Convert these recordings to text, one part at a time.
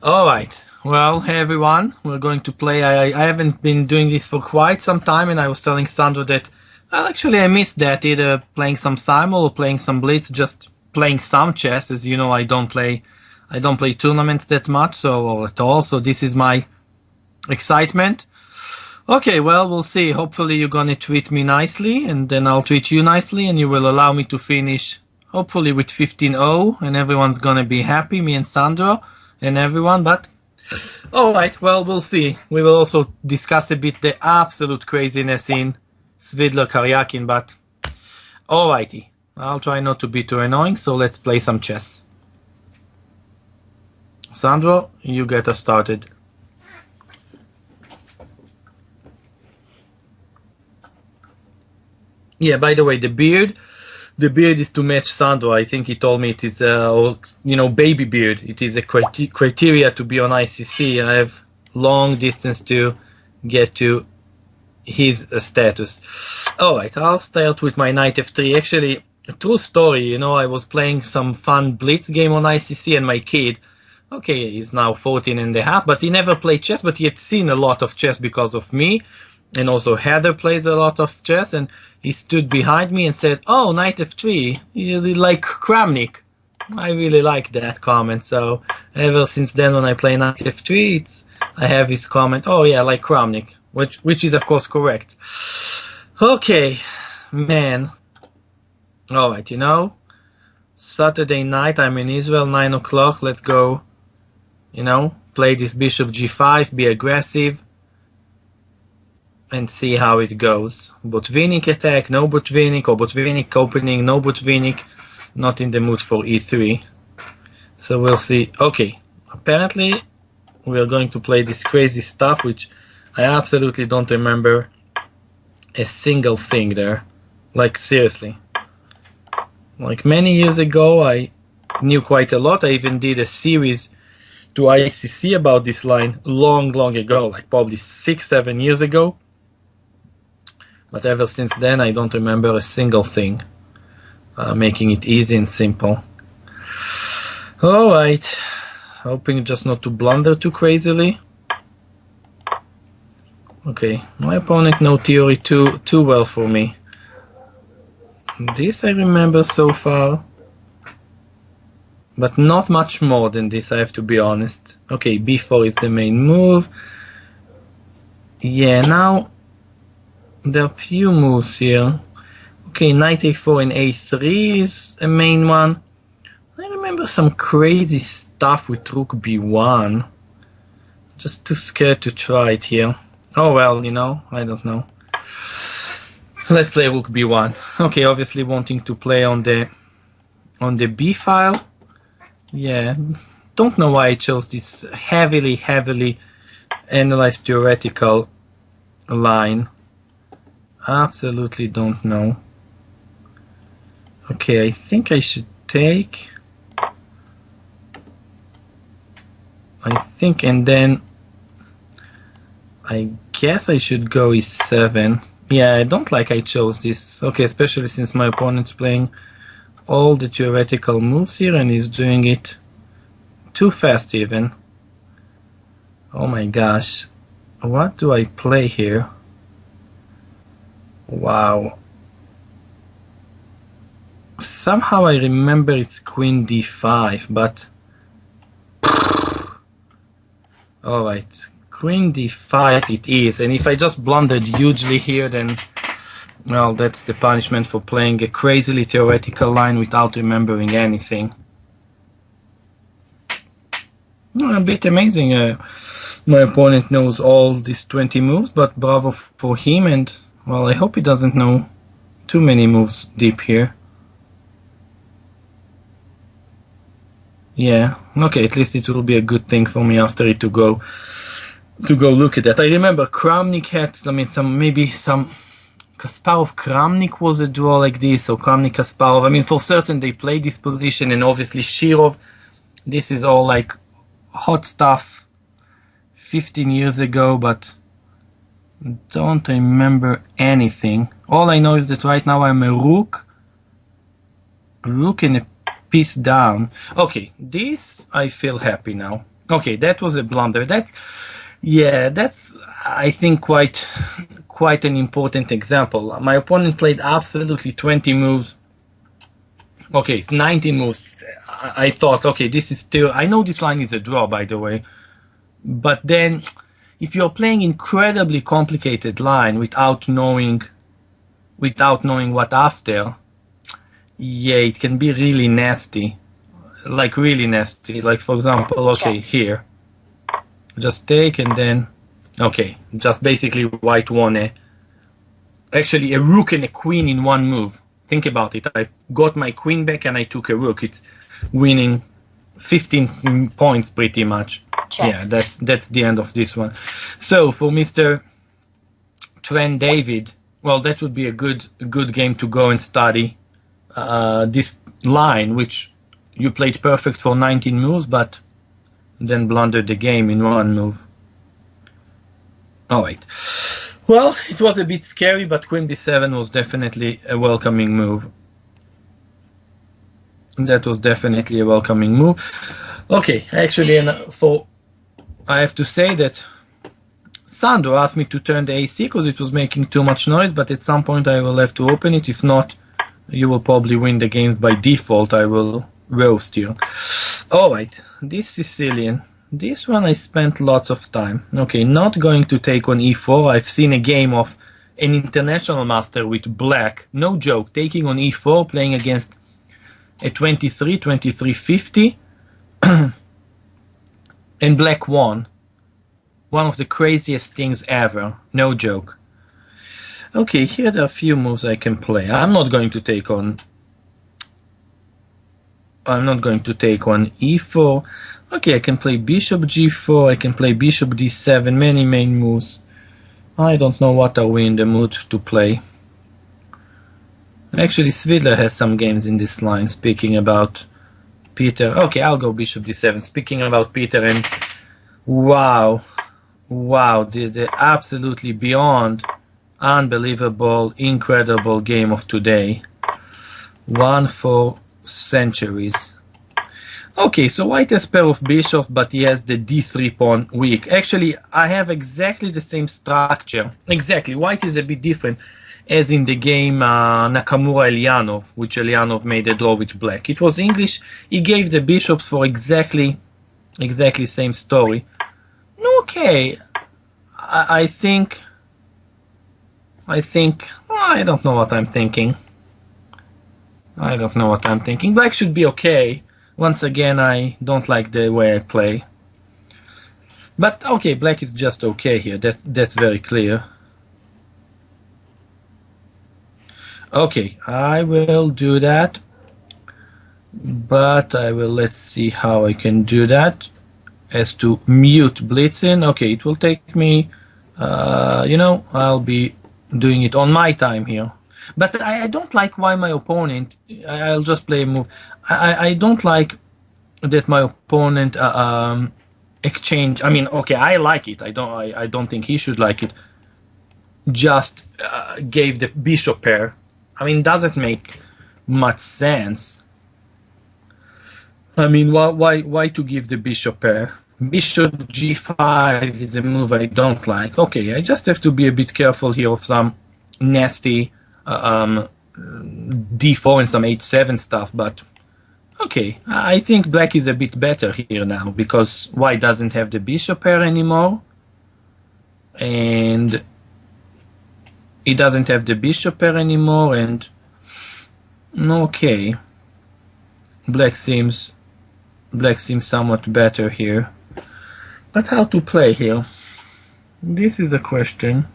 Alright, well, hey everyone, we're going to play. I haven't been doing this for quite some time, and I was telling Sandro that, well, actually I missed that, either playing some Simul or playing some Blitz, just playing some chess. As you know, I don't play tournaments that much, or at all, so this is my excitement. Okay, well, we'll see. Hopefully you're gonna treat me nicely, and then I'll treat you nicely, and you will allow me to finish, hopefully with 15-0, and everyone's gonna be happy, me and Sandro and everyone. But alright, well, we'll see. We will also discuss a bit the absolute craziness in Svidler Karyakin, but alrighty. I'll try not to be too annoying, so let's play some chess. Sandro, you get us started. Yeah, by the way, the beard is to match Sandro. I think he told me it is, baby beard. It is a criteria to be on ICC. I have long distance to get to his status. Alright, I'll start with my knight f3. Actually, a true story, I was playing some fun Blitz game on ICC, and my kid, okay, he's now 14 and a half, but he never played chess, but he had seen a lot of chess because of me, and also Heather plays a lot of chess, and he stood behind me and said, "Oh, knight f3, you really like Kramnik." I really like that comment, so ever since then when I play knight f3, I have his comment, "Oh yeah, I like Kramnik," which is of course correct. Okay, man. Alright, Saturday night, I'm in Israel, 9 o'clock, let's go, play this bishop g5, be aggressive, and see how it goes. Botvinnik attack, no Botvinnik, or Botvinnik opening, no Botvinnik, not in the mood for e3. So we'll see. Okay, apparently we are going to play this crazy stuff, which I absolutely don't remember a single thing there. Like, seriously. Like, many years ago I knew quite a lot. I even did a series to ICC about this line long ago, like probably 6-7 years ago. But ever since then, I don't remember a single thing, making it easy and simple. Alright, hoping just not to blunder too crazily. Okay, my opponent knows theory too well for me. This I remember so far, but not much more than this, I have to be honest. Okay, b4 is the main move. Yeah, now there are few moves here. Okay, knight a4 and a3 is a main one. I remember some crazy stuff with rook b1. Just too scared to try it here. Oh well, I don't know. Let's play rook b1. Okay, obviously wanting to play on the b file. Yeah, don't know why I chose this heavily analyzed theoretical line. Absolutely don't know. Okay, I think I should take. And then I guess I should go e7. Yeah, I don't like I chose this. Okay, especially since my opponent's playing all the theoretical moves here and he's doing it too fast even. Oh my gosh. What do I play here? Wow. Somehow I remember it's queen d5, but alright, queen d5 it is, and if I just blundered hugely here, then, well, that's the punishment for playing a crazily theoretical line without remembering anything. A bit amazing. My opponent knows all these 20 moves, but bravo for him, and, well, I hope he doesn't know too many moves deep here. Yeah, okay, at least it will be a good thing for me after it to go look at that. I remember Kramnik had, maybe some Kasparov-Kramnik was a draw like this, or Kramnik-Kasparov. For certain they played this position, and obviously Shirov. This is all like hot stuff 15 years ago, but don't remember anything. All I know is that right now I'm a rook and a piece down. Okay, this I feel happy now. Okay, that was a blunder. That's I think quite an important example. My opponent played absolutely 20 moves. Okay, it's 19 moves. I thought, okay, this is still. I know this line is a draw, by the way, but then if you're playing incredibly complicated line without knowing what after, yeah, it can be really nasty. Like really nasty. Like for example, okay, here. Just take and then okay, just basically white won actually a rook and a queen in one move. Think about it. I got my queen back and I took a rook. It's winning 15 points pretty much. Check. Yeah, that's the end of this one. So for Mr. Trent David, well, that would be a good game to go and study this line, which you played perfect for 19 moves, but then blundered the game in one move. Alright. Well, it was a bit scary, but Queen b7 was definitely a welcoming move. That was definitely a welcoming move. Okay, actually, I have to say that Sandro asked me to turn the AC because it was making too much noise, but at some point I will have to open it. If not, you will probably win the games by default. I will roast you. Alright, this Sicilian. This one I spent lots of time. Okay, not going to take on e4. I've seen a game of an international master with black, no joke, taking on e4, playing against a 23-50, and black won. One of the craziest things ever, no joke. Okay, here there are a few moves I can play. I'm not going to take on e4. Okay, I can play bishop g4, I can play bishop d7, many main moves. I don't know what are we in the mood to play. Actually, Svidler has some games in this line, speaking about Peter. Okay, I'll go bishop d7, speaking about Peter, and wow, the absolutely beyond unbelievable, incredible game of today. One for centuries. Okay, so white has pair of bishops, but he has the d3 pawn weak. Actually, I have exactly the same structure. Exactly, white is a bit different, as in the game Nakamura-Elianov, which Elianov made a draw with black. It was English. He gave the bishops for exactly same story. Okay, I think, I don't know what I'm thinking. Black should be okay. Once again, I don't like the way I play. But okay, black is just okay here. That's very clear. Okay, I will do that. But let's see how I can do that. As to mute blitzing. Okay, it will take me, I'll be doing it on my time here. But I don't like why my opponent, I'll just play a move. I don't like that my opponent exchange. I mean, okay, I like it. I don't think he should like it. Just gave the bishop pair. I mean, doesn't make much sense. I mean, why to give the bishop pair? Bishop g5 is a move I don't like. Okay, I just have to be a bit careful here of some nasty d4 and some h7 stuff, but okay, I think black is a bit better here now, because white doesn't have the bishop pair anymore, and he doesn't have the bishop pair anymore, and okay, black seems somewhat better here. But how to play here? This is a question.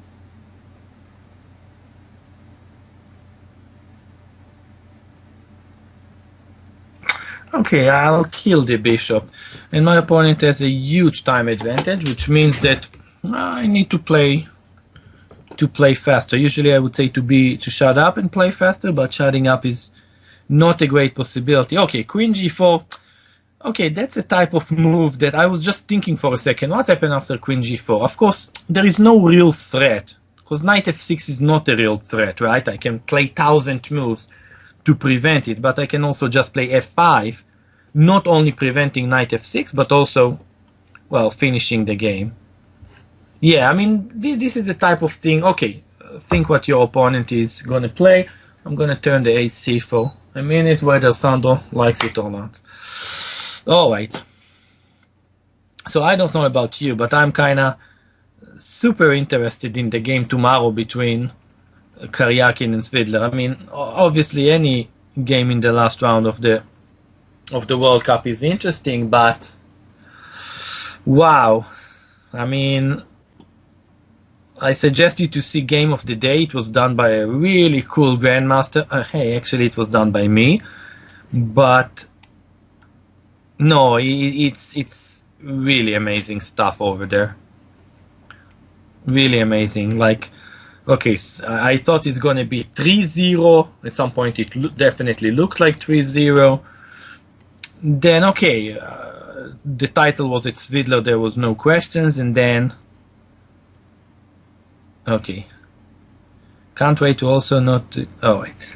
Okay, I'll kill the bishop, and my opponent has a huge time advantage, which means that I need to play faster. Usually I would say to shut up and play faster, but shutting up is not a great possibility. Okay, queen g4. Okay, that's a type of move that I was just thinking for a second. What happened after queen g4? Of course, there is no real threat, because knight f6 is not a real threat, right? I can play 1,000 moves to prevent it, but I can also just play f5, not only preventing knight f6, but also well, finishing the game. Yeah, I mean, this is the type of thing. Okay, think what your opponent is gonna play. I'm gonna turn the AC for a minute, whether Sandro likes it or not. Alright. So I don't know about you, but I'm kinda super interested in the game tomorrow between Karyakin and Svidler. I mean, obviously any game in the last round of the World Cup is interesting, but wow. I mean, I suggest you to see Game of the Day. It was done by a really cool grandmaster. Hey, actually, it was done by me, but no, it's really amazing stuff over there. Really amazing. Like, okay, I thought it's gonna be 3-0. At some point, it definitely looked like 3-0. Then, okay, the title was at Svidler. There was no questions, and then. Okay. Can't wait to also not... Oh, wait.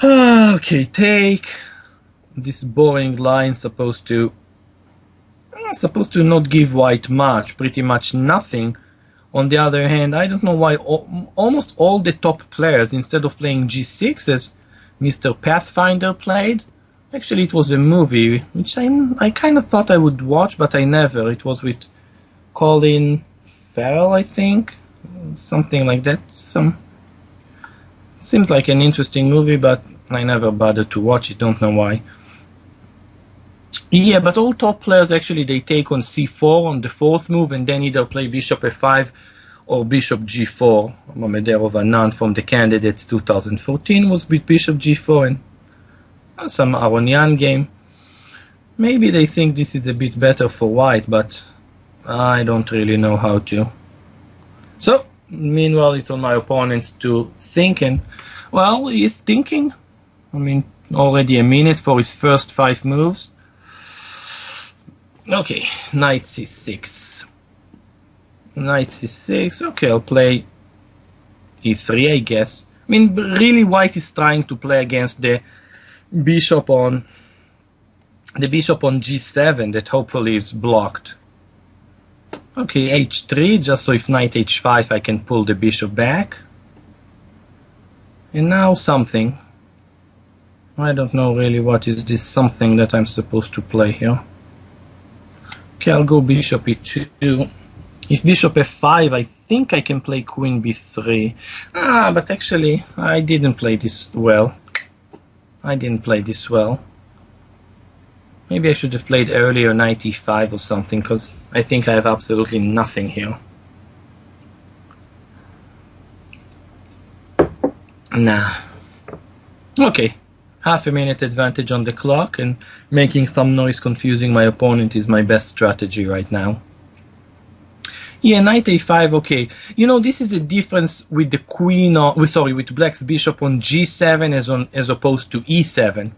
Okay, take... This boring line supposed to not give white much, pretty much nothing. On the other hand, I don't know why almost all the top players, instead of playing G6 as Mr. Pathfinder played, actually it was a movie, which I kind of thought I would watch, but I never. It was with Colin Farrell, I think, something like that. Seems like an interesting movie, but I never bothered to watch it. Don't know why. Yeah, but all top players actually they take on c4 on the fourth move, and then either play bishop f5 or bishop g4. Mamederov Anand from the candidates 2014 was with bishop g4 and some Aronian game. Maybe they think this is a bit better for white, but I don't really know how to. So, meanwhile, it's on my opponent to think, and, well, he's thinking. I mean, already a minute for his first 5 moves. Okay, knight c6. Knight c6. Okay, I'll play e3, I guess. I mean, really, white is trying to play against the bishop on g7 that hopefully is blocked. Okay, h3, just so if knight h5 I can pull the bishop back. And now something. I don't know really what is this something that I'm supposed to play here. Okay, I'll go bishop e2. If bishop f5, I think I can play queen b3. But actually, I didn't play this well. Maybe I should have played earlier knight e5 or something, because I think I have absolutely nothing here. Nah. Okay. Half a minute advantage on the clock, and making some noise confusing my opponent is my best strategy right now. Yeah, knight a5, okay. You know, this is a difference with the queen on, with black's bishop on g7 as opposed to e7.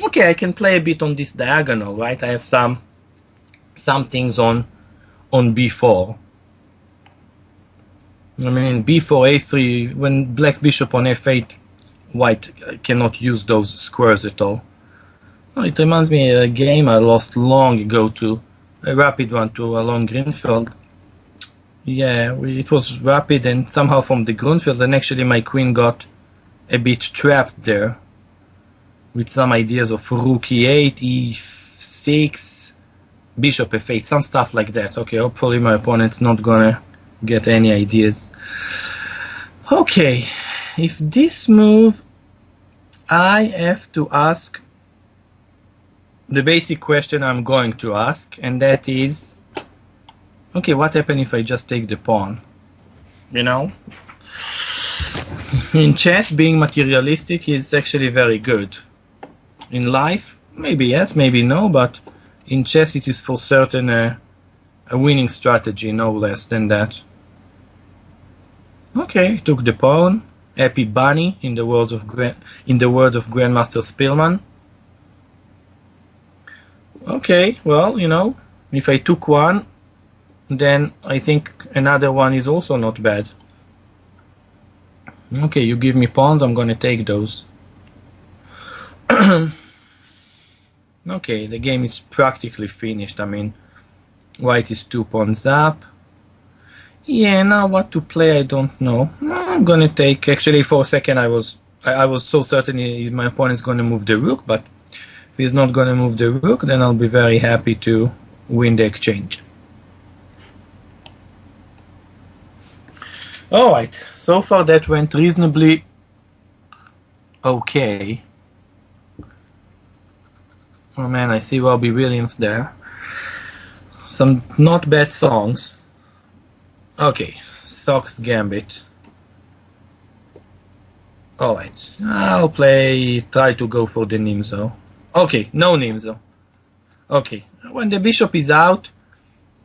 Okay, I can play a bit on this diagonal, right? I have some things on b4. I mean, b4, a3, when black's bishop on f8, white cannot use those squares at all. Oh, it reminds me of a game I lost long ago to, a rapid one to Alon Greenfield. Yeah, it was rapid, and somehow from the Grunfeld, and actually my queen got a bit trapped there with some ideas of rook e8, e6, bishop f8, some stuff like that. Okay, hopefully my opponent's not gonna get any ideas. Okay, if this move, I have to ask the basic question I'm going to ask, and that is, okay, what happens if I just take the pawn? You know? In chess, being materialistic is actually very good. In life, maybe yes, maybe no, but in chess it is for certain a winning strategy, no less than that. Okay, took the pawn. Happy bunny, in the words of Grandmaster Spielman. Okay, well, you know, if I took one, then I think another one is also not bad. Okay, you give me pawns, I'm gonna take those. Okay, the game is practically finished. I mean, White is 2 pawns up. Yeah, now what to play I don't know. I'm gonna take, actually for a second I was so certain my opponent's gonna move the rook, but if he's not gonna move the rook, then I'll be very happy to win the exchange. Alright, so far that went reasonably okay. Oh man, I see Robbie Williams there. Some not bad songs. Okay, Sox Gambit. Alright, I'll try to go for the Nimzo. Okay, no Nimzo. Okay, when the bishop is out,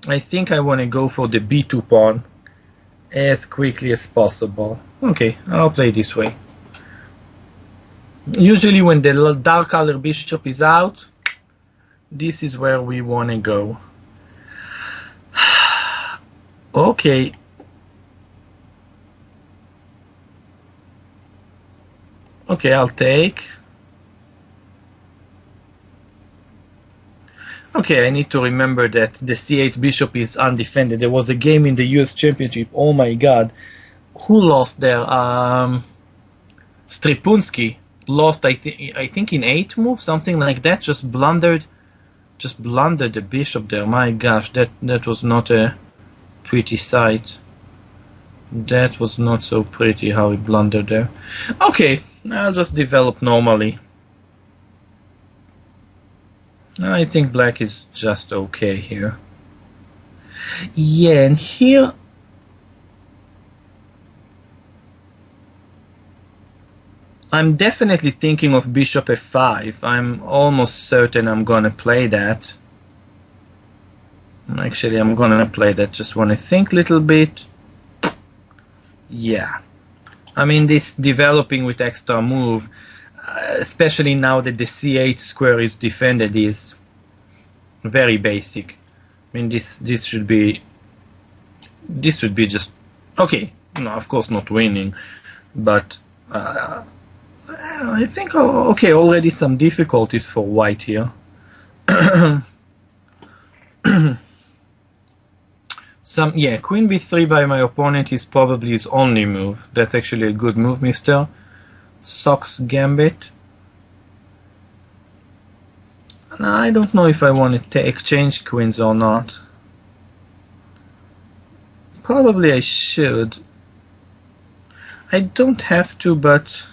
I think I want to go for the b2 pawn as quickly as possible. Okay, I'll play this way. Usually when the dark color bishop is out, this is where we want to go. Okay. Okay, I'll take. Okay, I need to remember that the c8 bishop is undefended. There was a game in the US Championship. Oh my god. Who lost there? Stripunsky lost, I think in 8 moves, something like that. Just blundered the bishop there. My gosh, that was not a pretty sight. That was not so pretty how he blundered there. Okay, I'll just develop normally. I think black is just okay here. Yeah, and here I'm definitely thinking of bishop f5. I'm almost certain I'm gonna play that. Actually, I'm gonna play that. Just wanna think a little bit. Yeah. I mean, this developing with extra move, especially now that the c8 square is defended, is very basic. I mean, this should be just okay. No, of course not winning, but I think okay. Already some difficulties for white here. Yeah, queen b3 by my opponent is probably his only move. That's actually a good move, Mr. Sox Gambit. And I don't know if I want to exchange queens or not. Probably I should. I don't have to, but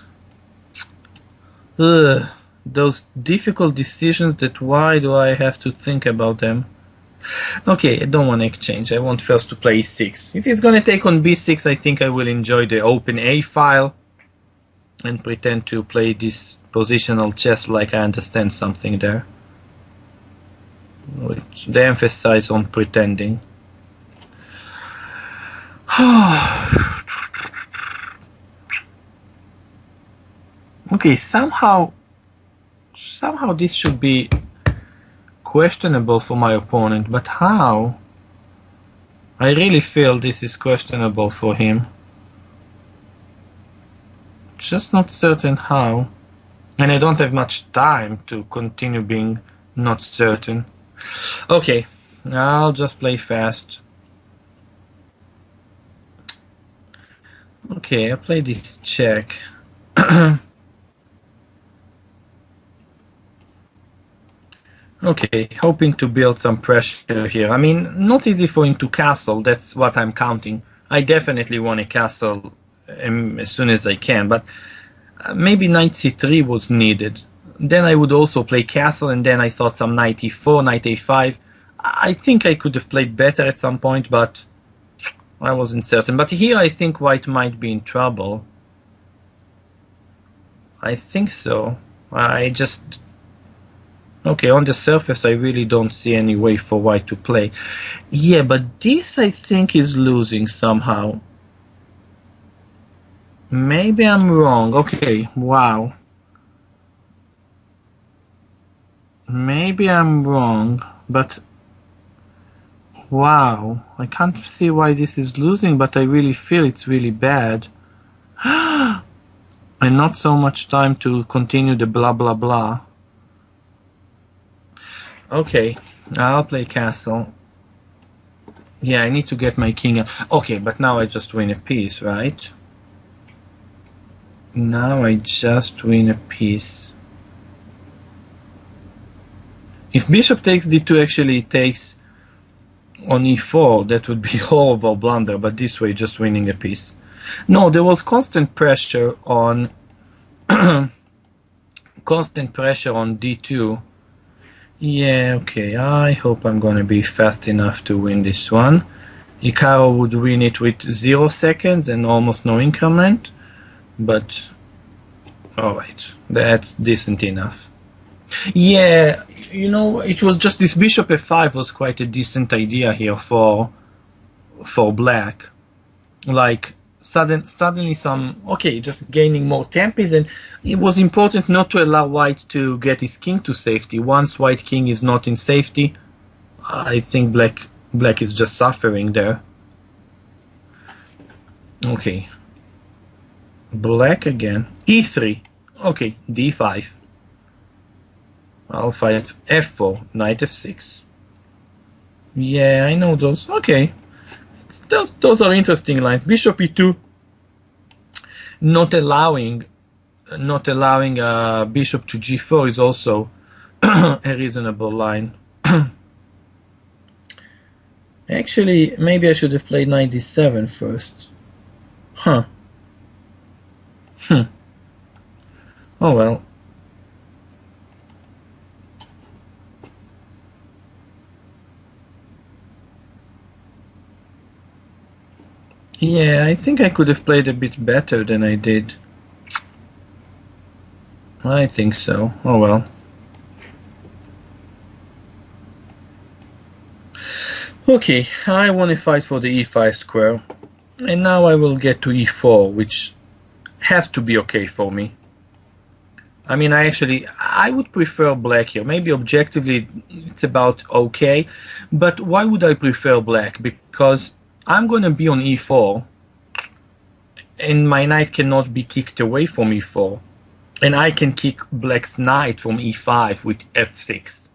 those difficult decisions, that why do I have to think about them? Okay, I don't want to exchange. I want first to play e6. If he's gonna take on b6, I think I will enjoy the open a file and pretend to play this positional chess like I understand something there. With the emphasis on pretending. Okay, somehow this should be questionable for my opponent, but how? I really feel this is questionable for him. Just not certain how. And I don't have much time to continue being not certain. Okay, I'll just play fast. Okay, I play this check. Okay, hoping to build some pressure here. I mean, not easy for him to castle, that's what I'm counting. I definitely want a castle as soon as I can, but maybe knight c3 was needed. Then I would also play castle, and then I thought some knight e4, knight a5. I think I could have played better at some point, but I wasn't certain. But here I think white might be in trouble. I think so. Okay, on the surface I really don't see any way for white to play. Yeah, but this I think is losing somehow. Maybe I'm wrong. Okay, wow. Maybe I'm wrong, but wow. I can't see why this is losing, but I really feel it's really bad. And not so much time to continue the blah blah blah. Okay, I'll play castle. Yeah, I need to get my king. Okay, but now I just win a piece, right? Now I just win a piece. If bishop takes d2, actually takes on e4, that would be horrible blunder, but this way just winning a piece. No, there was constant pressure on d2. Yeah, okay, I hope I'm gonna be fast enough to win this one. Hikaru would win it with 0 seconds and almost no increment, but alright, that's decent enough. Yeah, you know, it was just this bishop f5 was quite a decent idea here for black. Like, suddenly some, okay, just gaining more tempos, and it was important not to allow white to get his king to safety. Once white king is not in safety, I think black is just suffering there. Okay. Black again. e3. Okay, d5. I'll fight f4, knight f6. Yeah, I know those. Okay. Those are interesting lines. Bishop e2. Not allowing bishop to g4 is also a reasonable line. Actually, maybe I should have played knight d7 first. Huh. Oh well. Yeah, I think I could have played a bit better than I did. I think so. Oh well. Okay, I want to fight for the e5 square. And now I will get to e4, which has to be okay for me. I mean, I would prefer black here. Maybe objectively it's about okay. But why would I prefer black? Because I'm going to be on e4. And my knight cannot be kicked away from e4. And I can kick black's knight from e5 with f6.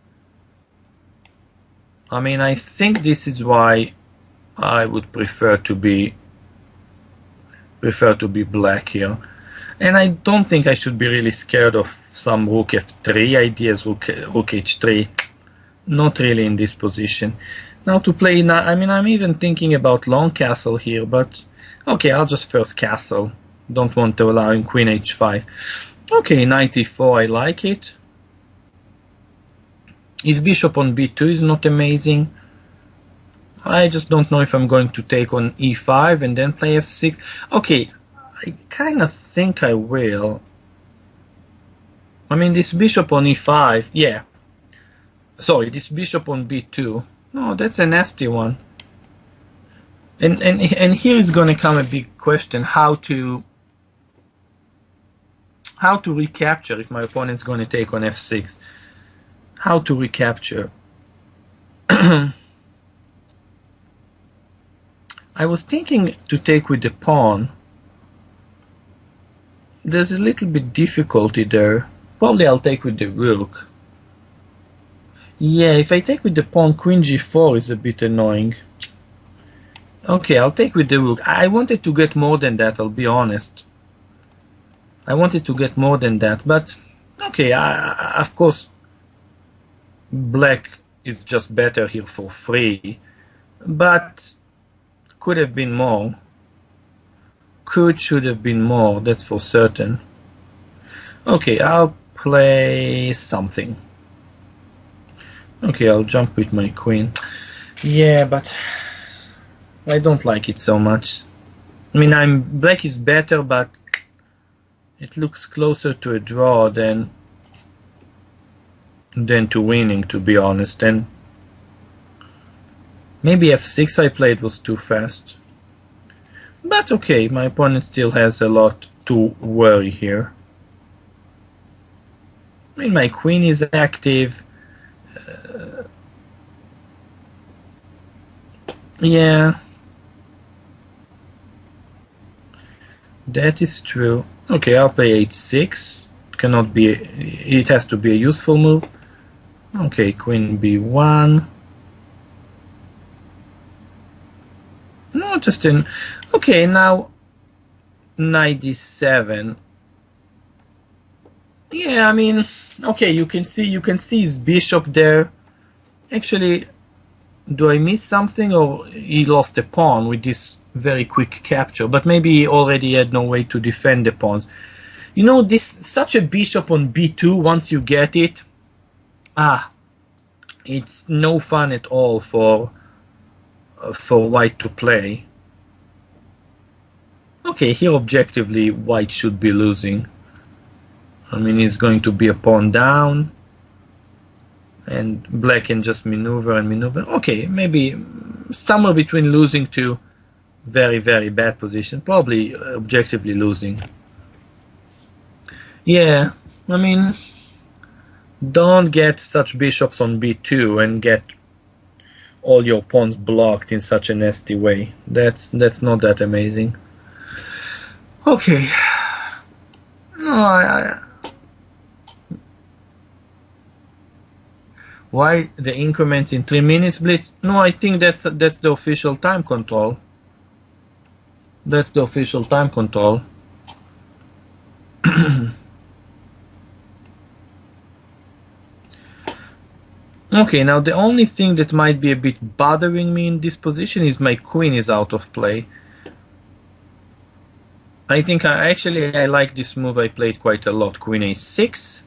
I mean, I think this is why I would prefer to be black here. And I don't think I should be really scared of some rook f3 ideas, rook h3. Not really in this position. Now to play, I mean, I'm even thinking about long castle here, but okay, I'll just first castle. Don't want to allow him queen h5. Okay, knight e4, I like it. His bishop on b2 is not amazing. I just don't know if I'm going to take on e5 and then play f6. Okay, I kind of think I will. I mean, this bishop on e5, yeah. Sorry, this bishop on b2. No, that's a nasty one. And here is going to come a big question: how to recapture if my opponent's going to take on f6. How to recapture? I was thinking to take with the pawn. There's a little bit difficulty there. Probably I'll take with the rook. Yeah, if I take with the pawn, queen g4 is a bit annoying. Okay, I'll take with the rook. I wanted to get more than that, I'll be honest. I wanted to get more than that, but okay, of course, black is just better here for free, but could have been more. Should have been more, that's for certain. Okay, I'll play something. Okay, I'll jump with my queen. Yeah, but I don't like it so much. I mean, black is better, but it looks closer to a draw than to winning, to be honest. And maybe f6 I played was too fast. But okay, my opponent still has a lot to worry here. I mean, my queen is active. Yeah, that is true. Okay, I'll play h6. It has to be a useful move. Okay, queen b1. interesting. Okay, now knight d7. Yeah, I mean, okay, you can see his bishop there. Actually, do I miss something, or he lost a pawn with this very quick capture? But maybe he already had no way to defend the pawns. You know, this such a bishop on b2, once you get it, it's no fun at all for white to play. Okay, here objectively white should be losing. I mean, he's going to be a pawn down, and black can just maneuver and maneuver. Okay, maybe somewhere between losing to very, very bad position, probably objectively losing. Yeah, I mean, don't get such bishops on b2 and get all your pawns blocked in such a nasty way. That's not that amazing. Okay. No, why the increments in 3 minutes, Blitz? No, I think that's the official time control. That's the official time control. Okay, now the only thing that might be a bit bothering me in this position is my queen is out of play. I think I like this move. I played quite a lot. Queen a6,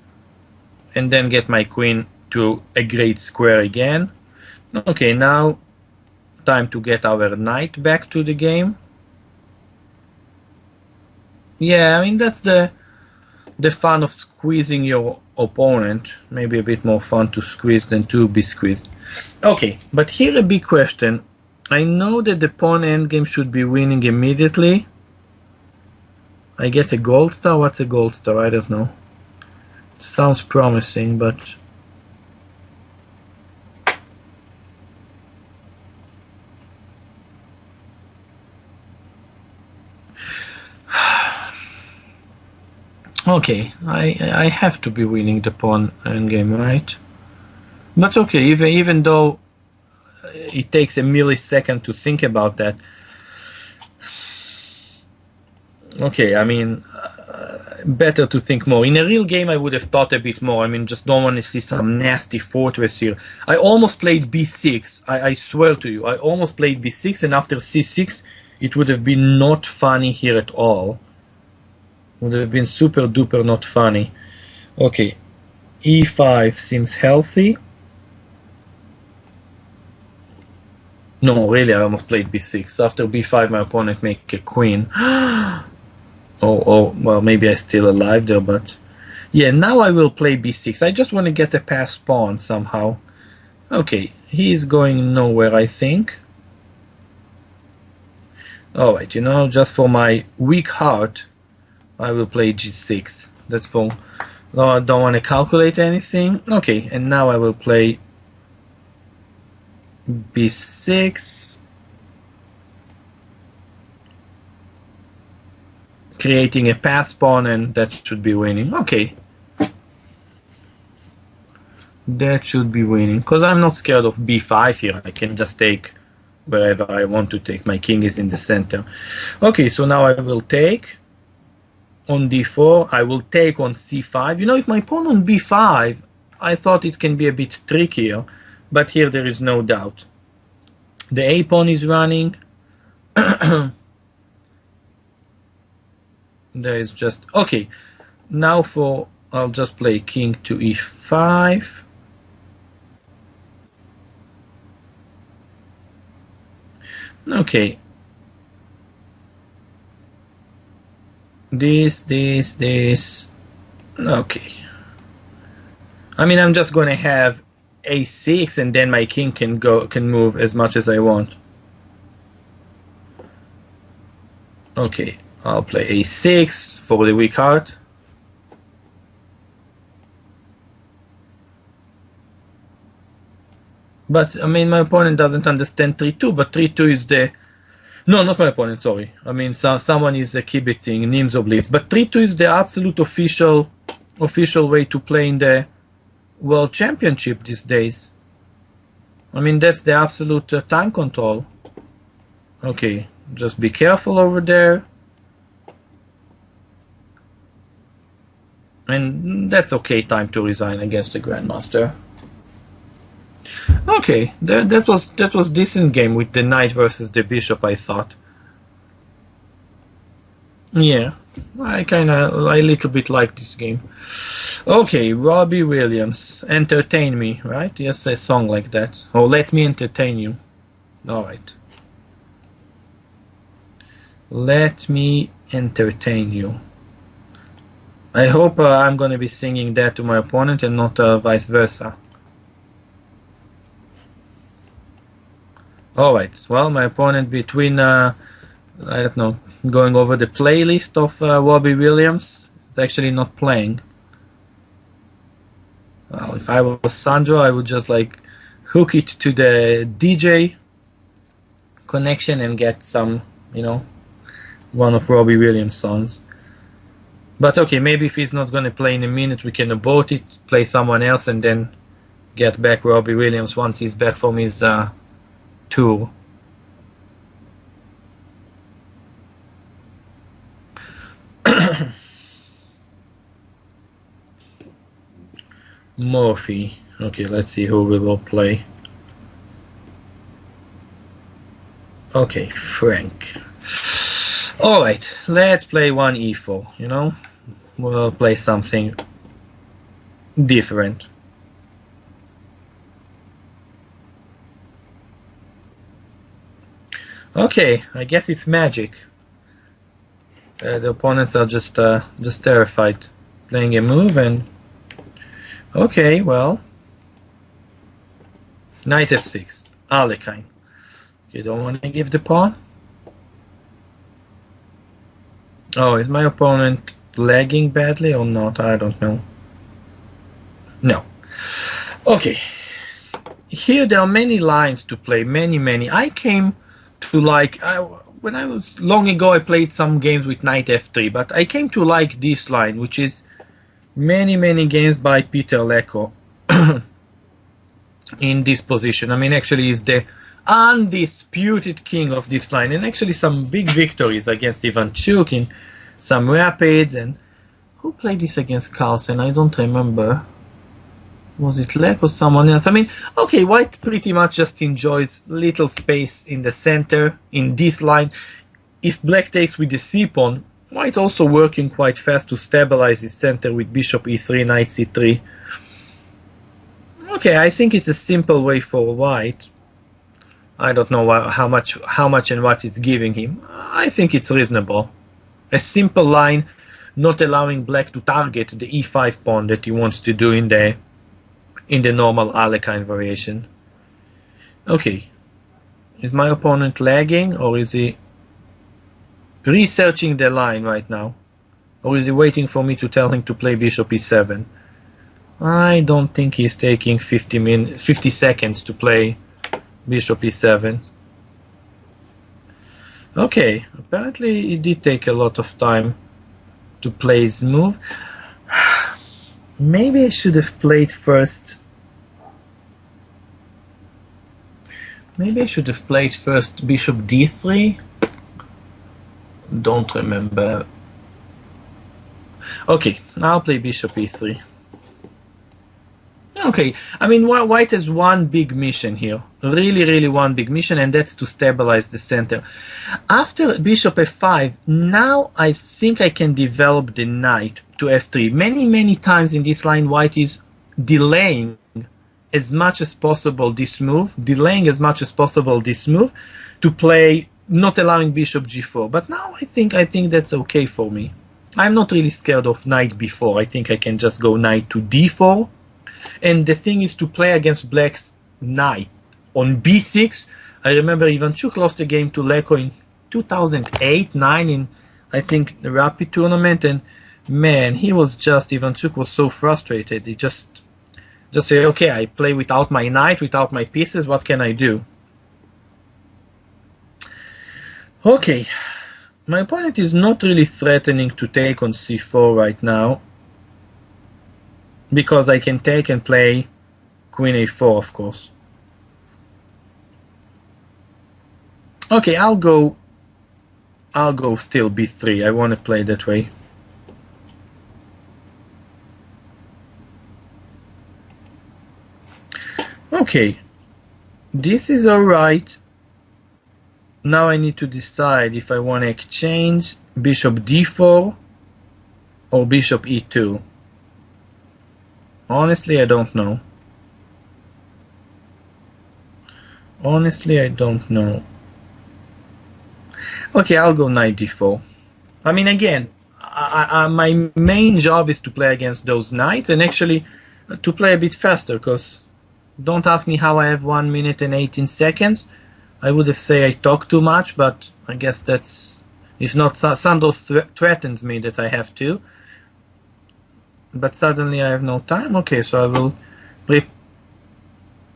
and then get my queen to a great square again. Okay, now time to get our knight back to the game. Yeah, I mean, that's the fun of squeezing your opponent. Maybe a bit more fun to squeeze than to be squeezed. Okay, but here a big question. I know that the pawn endgame should be winning immediately. I get a gold star? What's a gold star? I don't know. Sounds promising, but... Okay, I have to be winning the pawn endgame, right? But okay, even though it takes a millisecond to think about that. Okay, I mean, better to think more. In a real game, I would have thought a bit more. I mean, just don't want to see some nasty fortress here. I almost played b6. I swear to you, I almost played b6, and after c6, it would have been not funny here at all. Would have been super duper not funny. Okay, e5 seems healthy. No, really, I almost played b6. After b5, my opponent make a queen. Oh, well, maybe I'm still alive there, but... Yeah, now I will play b6. I just want to get a passed pawn somehow. Okay, he's going nowhere, I think. Alright, you know, just for my weak heart, I will play g6. That's for... No, I don't want to calculate anything. Okay, and now I will play b6. Creating a passed pawn, and that should be winning. Okay. That should be winning. Because I'm not scared of b5 here. I can just take wherever I want to take. My king is in the center. Okay, so now I will take on d4. I will take on c5. You know, if my pawn on b5, I thought it can be a bit trickier. But here there is no doubt. The a pawn is running. There is just... Okay, now for... I'll just play king to e5. Okay. This. Okay. I mean, I'm just going to have a6, and then my king can move as much as I want. Okay. I'll play a6 for the weak heart. But, I mean, my opponent doesn't understand 3-2, but 3-2 is the... No, not my opponent, sorry. I mean, someone is kibitzing, Banter Blitz. But 3-2 is the absolute official way to play in the World Championship these days. I mean, that's the absolute time control. Okay, Just be careful over there. And that's okay time to resign against the Grandmaster. Okay, that was decent game with the knight versus the bishop, I thought. Yeah, I little bit like this game. Okay, Robbie Williams, entertain me, right? Yes, a song like that. Or let me entertain you. Alright. Let me entertain you. I hope I'm gonna be singing that to my opponent and not vice versa. Alright, well, my opponent between, I don't know, going over the playlist of Robbie Williams, is actually not playing. Well, if I was Sandro, I would just like hook it to the DJ connection and get some, you know, one of Robbie Williams' songs. But okay, maybe if he's not gonna play in a minute, we can abort it, play someone else, and then get back Robbie Williams once he's back from his tour. Murphy. Okay, let's see who we will play. Okay, Frank. Alright, let's play one e4, you know? We'll play something different. Okay, I guess it's magic. The opponents are just terrified. Playing a move and... Okay, well... Knight f6. Alekhine. You don't want to give the pawn? Oh, is my opponent lagging badly or not? I don't know. No. Okay. Here there are many lines to play. Many. I came to like... when I was... Long ago I played some games with knight f3, but I came to like this line, which is many games by Peter Leko in this position. I mean, actually he's the undisputed king of this line, and actually some big victories against Ivanchuk in some rapids. And who played this against Carlsen? I don't remember. Was it Lek or someone else? I mean, okay, white pretty much just enjoys little space in the center in this line. If black takes with the c-pawn, white also working quite fast to stabilize his center with bishop e3, knight c3. Okay, I think it's a simple way for white. I don't know how much and what it's giving him. I think it's reasonable. A simple line, not allowing black to target the e5 pawn that he wants to do in the normal Alekhine variation. Okay, is my opponent lagging, or is he researching the line right now? Or is he waiting for me to tell him to play bishop e7? I don't think he's taking 50 seconds to play bishop e7. Okay, apparently it did take a lot of time to play his move. Maybe I should have played first. Maybe I should have played first bishop d3. Don't remember. Okay, I'll play bishop e3. Okay, I mean, white has one big mission here. Really one big mission, and that's to stabilize the center. After bishop f5, now I think I can develop the knight to f3. Many times in this line, white is delaying as much as possible this move, to play, not allowing bishop g4. But now I think that's okay for me. I'm not really scared of knight b4. I think I can just go knight to d4. And the thing is to play against black's knight on b6. I remember Ivanchuk lost a game to Leko in 2008-9 in, I think, the Rapid tournament, and man, Ivanchuk was so frustrated. He just said, okay, I play without my knight, without my pieces, what can I do? Okay, my opponent is not really threatening to take on c4 right now, because I can take and play queen a4, of course. Okay, I'll go I'll go still b3. I want to play that way. Okay, this is alright. Now I need to decide if I want to exchange bishop d4 or bishop e2. Honestly, I don't know. Honestly, I don't know. Okay, I'll go knight d4. I mean, again, my main job is to play against those knights and actually to play a bit faster, because don't ask me how I have 1 minute and 18 seconds. I would have said I talk too much, but I guess that's... If not, Sandro threatens me that I have to. But suddenly I have no time. Okay, so I will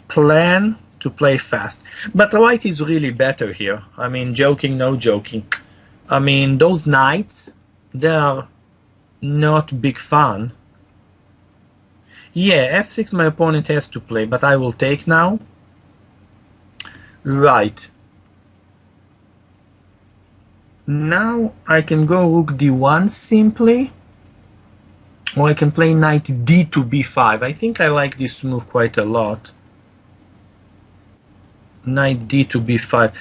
plan to play fast. But white is really better here. I mean, joking, no joking. I mean, those knights, they are not big fun. Yeah, f6 my opponent has to play, but I will take now. Right. Now I can go rook d1 simply. Or I can play knight d to b5. I think I like this move quite a lot. Knight d to b5.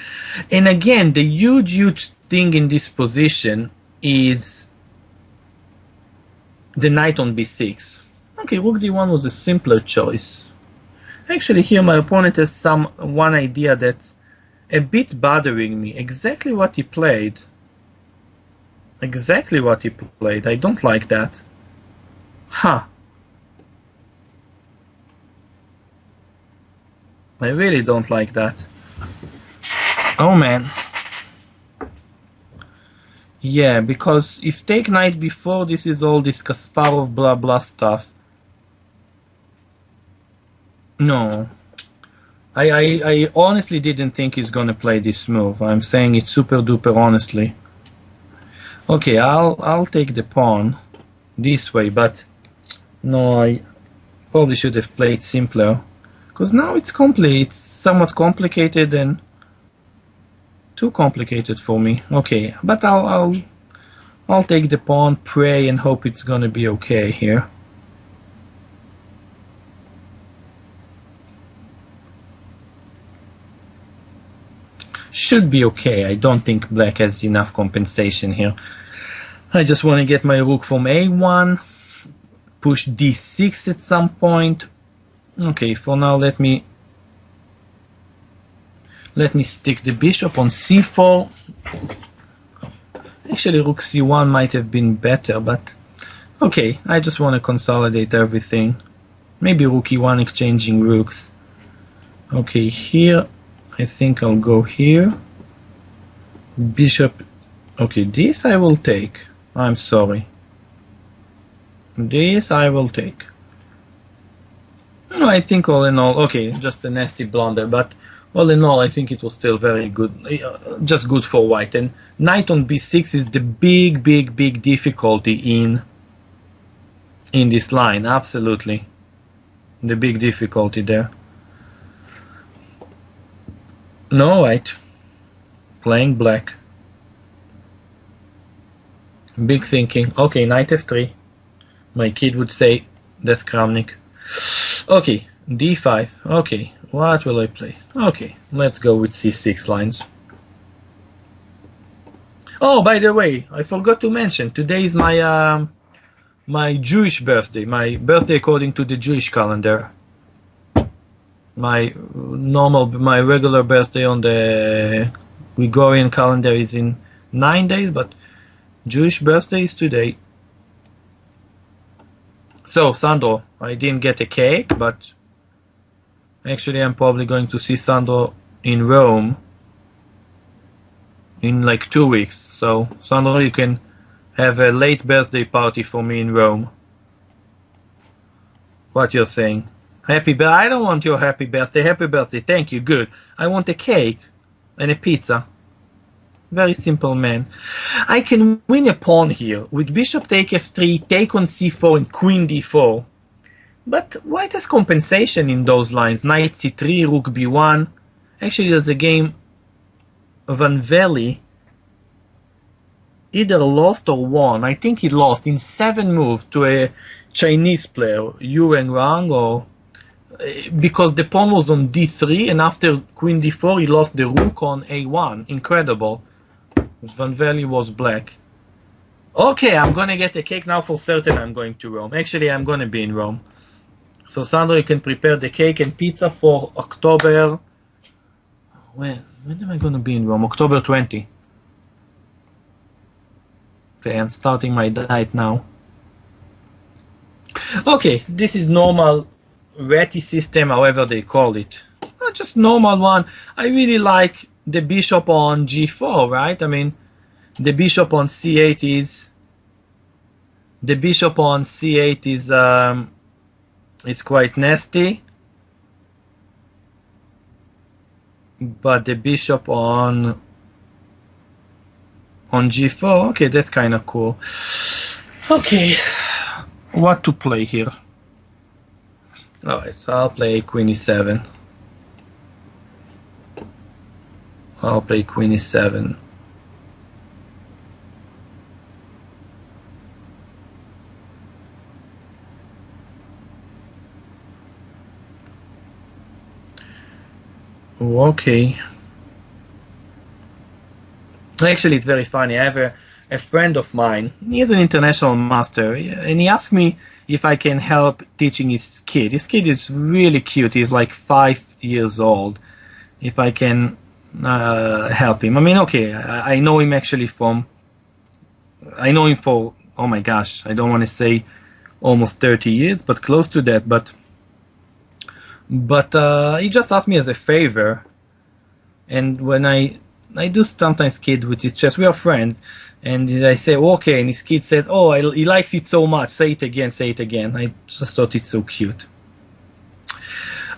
And again, the huge thing in this position is the knight on b6. Okay, rook d1 was a simpler choice. Actually, here my opponent has one idea that's a bit bothering me. Exactly what he played. Exactly what he played. I don't like that. Huh. I really don't like that. Oh man. Yeah, because if take knight before, this is all this Kasparov blah blah stuff. No. I honestly didn't think he's gonna play this move. I'm saying it super duper honestly. Okay, I'll take the pawn this way, but no, I probably should have played simpler. Because now it's somewhat complicated and too complicated for me. Okay, but I'll take the pawn, pray and hope it's gonna be okay here. Should be okay. I don't think black has enough compensation here. I just want to get my rook from a1, push d6 at some point. Okay, for now let me stick the bishop on c4. Actually, rook c1 might have been better, but okay, I just want to consolidate everything. Maybe rook e1 exchanging rooks. Okay, here I think I'll go here. Bishop. Okay, this I will take. I'm sorry. This I will take. No, I think all in all, okay, just a nasty blunder, but all in all I think it was still very good, just good for white. And knight on b6 is the big difficulty in this line, absolutely. The big difficulty there. No, white. Playing black. Big thinking. Okay, knight f3. My kid would say that's Kramnik. Okay, d5. Okay, what will I play? Okay, let's go with c6 lines. Oh, by the way, I forgot to mention, today is my my Jewish birthday. My birthday according to the Jewish calendar. My regular birthday on the Gregorian calendar is in 9 days, but Jewish birthday is today. So, Sandro, I didn't get a cake, but actually I'm probably going to see Sandro in Rome in like 2 weeks. So, Sandro, you can have a late birthday party for me in Rome. What you're saying? Happy birthday? I don't want your happy birthday. Happy birthday. Thank you. Good. I want a cake and a pizza. Very simple, man. I can win a pawn here with bishop take f3, take on c4 and queen d4. But white has compensation in those lines. Knight c3, rook b1. Actually, there's a game Van Veli either lost or won. I think he lost in 7 moves to a Chinese player, Yuan Wang, or because the pawn was on d3, and after queen d4 he lost the rook on a1. Incredible. Van Velde was black. Okay, I'm gonna get a cake now for certain. I'm going to Rome. Actually, I'm gonna be in Rome. So Sandro, you can prepare the cake and pizza for October. When am I gonna be in Rome? October 20. Okay, I'm starting my diet now. Okay, this is normal Reti system, however they call it. Just normal one. I really like the bishop on g4, right? I mean, the bishop on c8 is quite nasty, but the bishop on g4, okay, that's kind of cool. Okay, what to play here? Alright, so I'll play queen e7. I'll play queen e7. Okay. Actually, it's very funny. I have a friend of mine. He is an international master, and he asked me if I can help teaching his kid. His kid is really cute. He's like 5 years old. If I can help him. I mean, okay, I know him actually from. I know him for, oh my gosh, I don't want to say almost 30 years, but close to that. But he just asked me as a favor, and when I do sometimes kid with his chess, we are friends, and I say okay, and his kid says, oh, he likes it so much, say it again, say it again. I just thought it's so cute.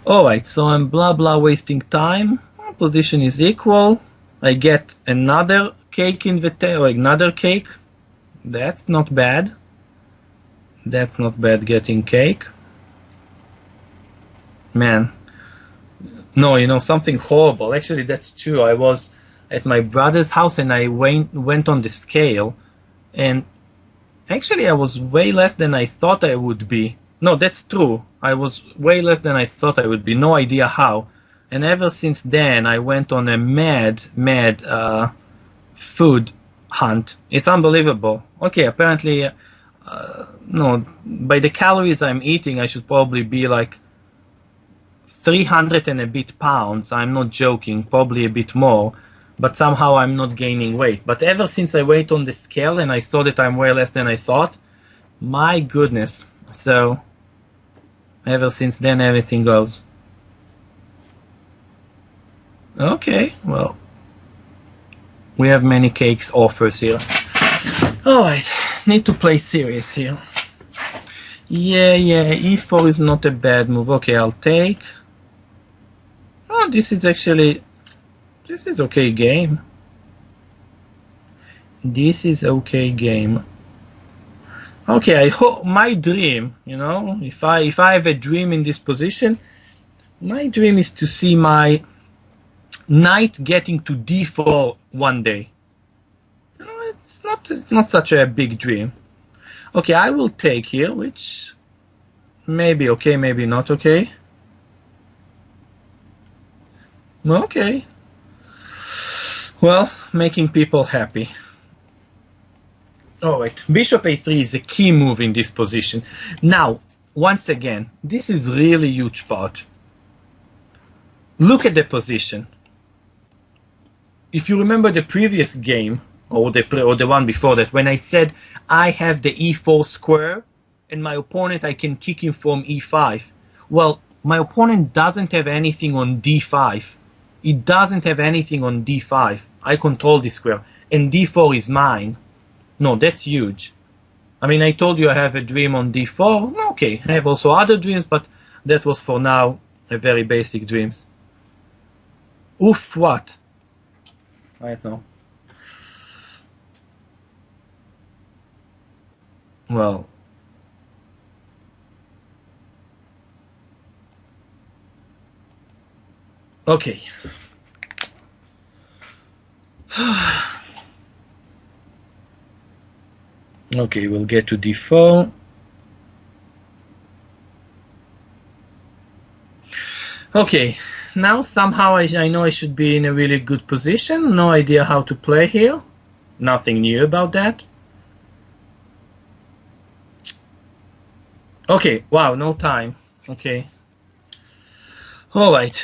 Alright, so I'm blah blah wasting time. Position is equal. I get another cake or another cake. That's not bad. That's not bad, getting cake. Man. No, you know, something horrible. Actually, that's true. I was at my brother's house and I went on the scale, and actually I was way less than I thought I would be. No, that's true. I was way less than I thought I would be. No idea how. And ever since then, I went on a mad food hunt. It's unbelievable. Okay, apparently, no, by the calories I'm eating, I should probably be like 300 and a bit pounds. I'm not joking, probably a bit more. But somehow I'm not gaining weight. But ever since I went on the scale and I saw that I'm way less than I thought, my goodness. So, ever since then, everything goes. Okay, well, we have many cakes offers here. Alright, need to play serious here. Yeah, e4 is not a bad move. Okay, I'll take. Oh, this is okay game. This is okay game. Okay, I hope my dream, you know, if I have a dream in this position, my dream is to see my knight getting to d4 one day. You know, it's not such a big dream. Okay, I will take here, which maybe okay, maybe not okay. Okay. Well, making people happy. Alright, bishop a3 is a key move in this position. Now, once again, this is really huge part. Look at the position. If you remember the previous game, or the one before that, when I said I have the e4 square, and my opponent, I can kick him from e5. Well, my opponent doesn't have anything on d5. It doesn't have anything on d5. I control this square, and d4 is mine. No, that's huge. I mean, I told you I have a dream on d4. Okay, I have also other dreams, but that was for now a very basic dreams. Oof, what? I don't know. Well, okay. Okay, we'll get to d4. Okay, now somehow I know I should be in a really good position. No idea how to play here. Nothing new about that. Okay, wow, no time. Okay. Alright.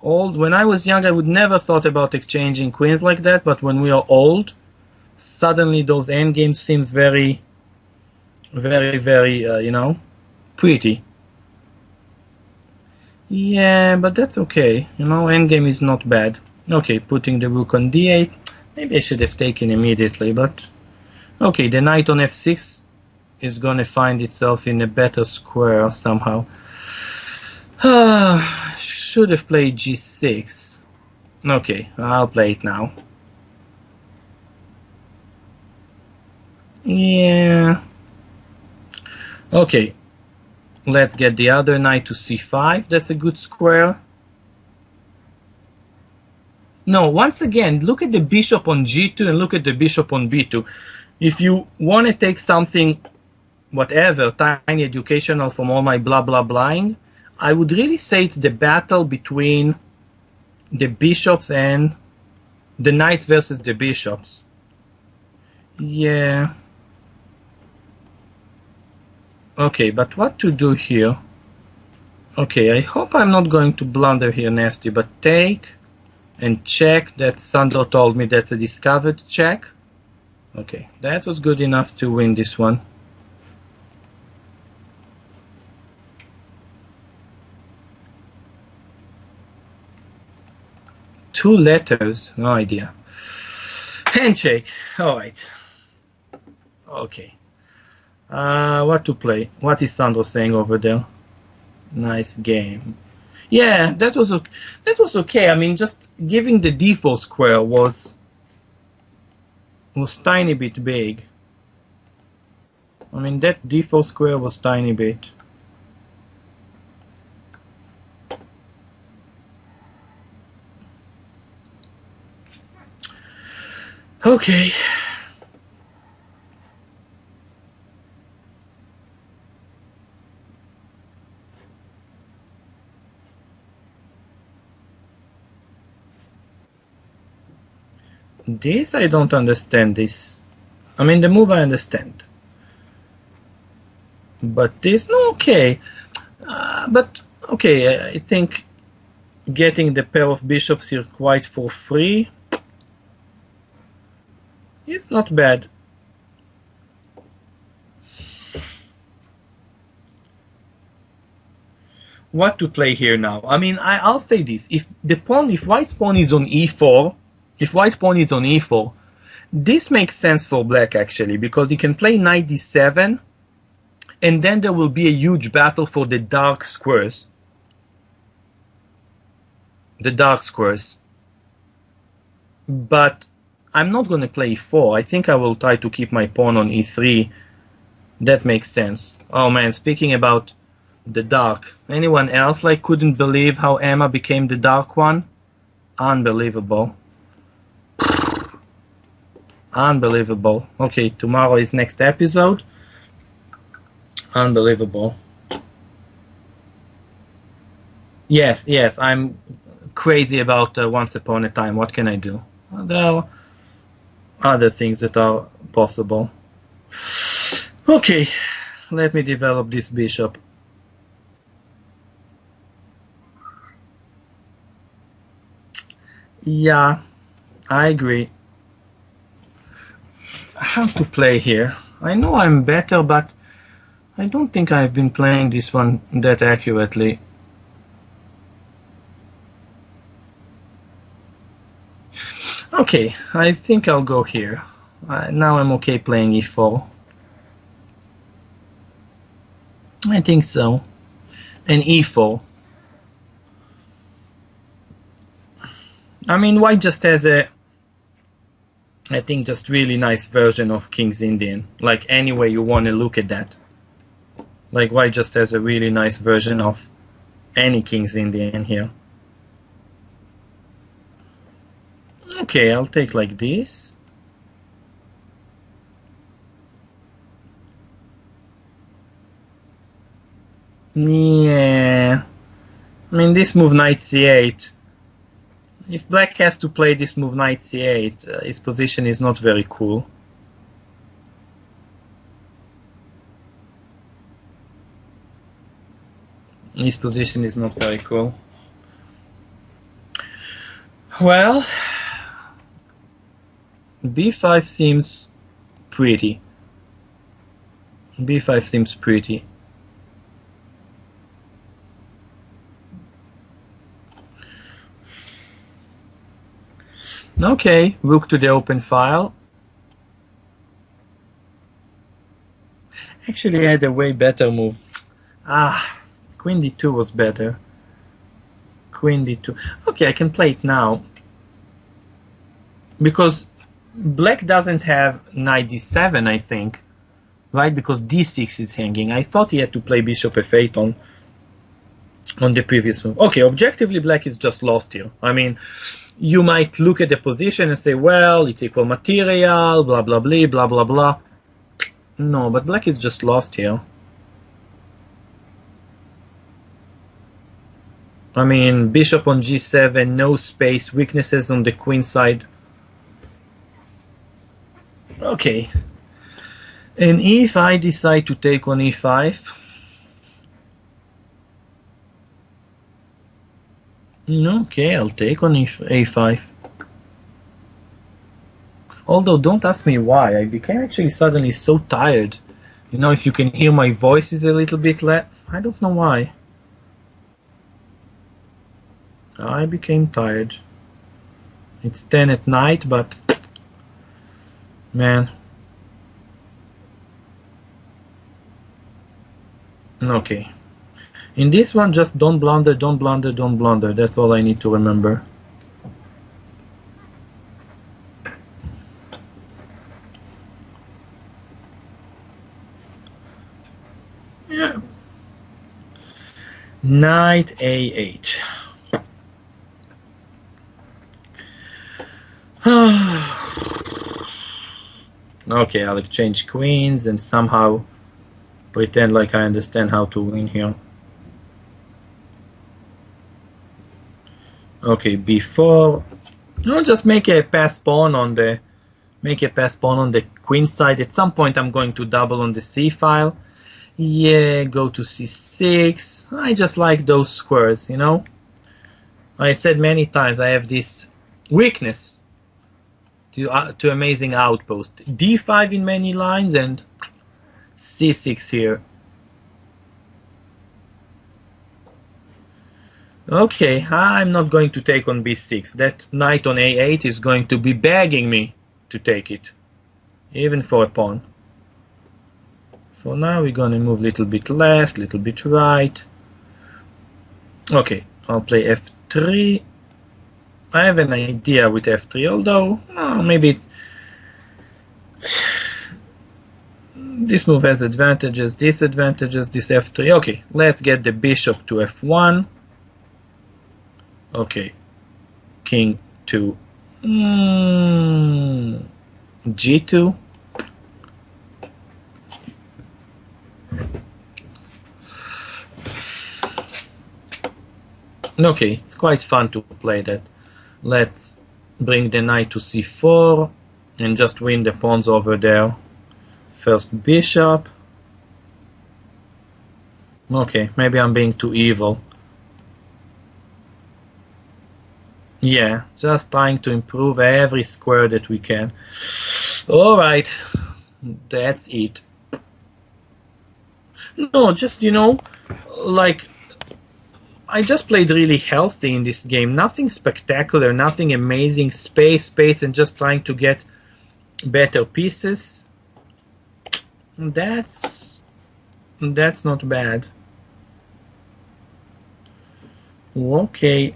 When I was young, I would never thought about exchanging queens like that, but when we are old, suddenly those endgames seems very, very, pretty. Yeah, but that's okay. Endgame is not bad. Okay, putting the rook on d8. Maybe I should have taken immediately, but... Okay, the knight on f6 is gonna find itself in a better square somehow. Should have played g6. Okay, I'll play it now. Yeah. Okay. Let's get the other knight to c5. That's a good square. No, once again, look at the bishop on g2 and look at the bishop on b2. If you want to take something, whatever, tiny educational from all my blah blah blahing, I would really say it's the battle between the bishops and the knights versus the bishops. Yeah. Okay, but what to do here? Okay, I hope I'm not going to blunder here nasty, but take and check. That Sandro told me that's a discovered check. Okay, that was good enough to win this one. Two letters, no idea. Handshake, alright. Okay. What to play? What is Sandro saying over there? Nice game. Yeah, that was okay. I mean, just giving the d4 square was tiny bit big. I mean, that d4 square was tiny bit. Okay. This I don't understand. This, I mean, the move I understand, but this no okay. But okay, I think getting the pair of bishops here quite for free is not bad. What to play here now? I mean, I'll say this: if white's pawn is on e4, if white pawn is on e4, this makes sense for black actually, because you can play knight d7, and then there will be a huge battle for the dark squares. The dark squares. But I'm not going to play e4. I think I will try to keep my pawn on e3. That makes sense. Oh man, speaking about the dark, anyone else couldn't believe how Emma became the dark one? Unbelievable. Unbelievable. Okay, tomorrow is next episode. Unbelievable. Yes, I'm crazy about Once Upon a Time. What can I do? There are other things that are possible. Okay, let me develop this bishop. Yeah, I agree. How to play here? I know I'm better, but I don't think I've been playing this one that accurately. Okay, I think I'll go here. Now I'm okay playing e4. I think so. And e4. I mean, white just has I think just really nice version of King's Indian. Like, any way you want to look at that. Like, white just has a really nice version of any King's Indian here. Okay, I'll take like this. Yeah. I mean, this move knight c8. If black has to play this move knight c8, his position is not very cool. His position is not very cool. Well, b5 seems pretty. b5 seems pretty. Okay, rook to the open file. Actually, I had a way better move. Queen d2 was better. Queen d2. Okay, I can play it now. Because black doesn't have knight d7, I think. Right? Because d6 is hanging. I thought he had to play bishop f8 on the previous move. Okay, objectively, black is just lost here. I mean, you might look at the position and say, well, it's equal material, blah, blah, blah, blah, blah, blah. No, but black is just lost here. I mean, bishop on g7, no space, weaknesses on the queen side. Okay. And if I decide to take on e5, okay, I'll take on a5. Although, don't ask me why. I became actually suddenly so tired. You know, if you can hear my voice is a little bit less. I don't know why. I became tired. It's 10 at night, but man. Okay. In this one, just don't blunder, don't blunder, don't blunder. That's all I need to remember. Yeah. Knight a8. Okay, I'll exchange queens and somehow pretend like I understand how to win here. Okay, b4. I'll just make a pass pawn on the queen side. At some point I'm going to double on the c file. Yeah, go to c6. I just like those squares, you know. I said many times I have this weakness to amazing outpost. d5 in many lines and c6 here. Okay, I'm not going to take on b6. That knight on a8 is going to be begging me to take it, even for a pawn. For now, we're going to move a little bit left, a little bit right. Okay, I'll play f3. I have an idea with f3, although maybe it's... This move has advantages, disadvantages, this f3. Okay, let's get the bishop to f1. Okay, king to g2. Okay, it's quite fun to play that. Let's bring the knight to c4 and just win the pawns over there. First bishop. Okay, maybe I'm being too evil. Yeah, just trying to improve every square that we can. Alright, that's it. No, just, you know, like, I just played really healthy in this game. Nothing spectacular, nothing amazing. Space, and just trying to get better pieces. That's not bad. Okay.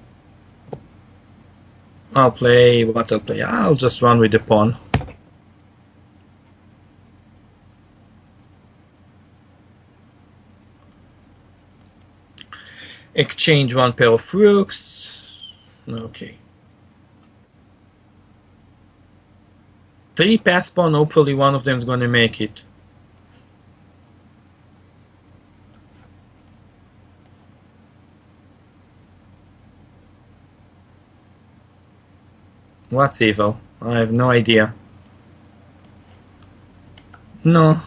I'll play what I'll play. I'll just run with the pawn. Exchange one pair of rooks. Okay. 3 pass pawn. Hopefully one of them is going to make it. What's evil? I have no idea. No.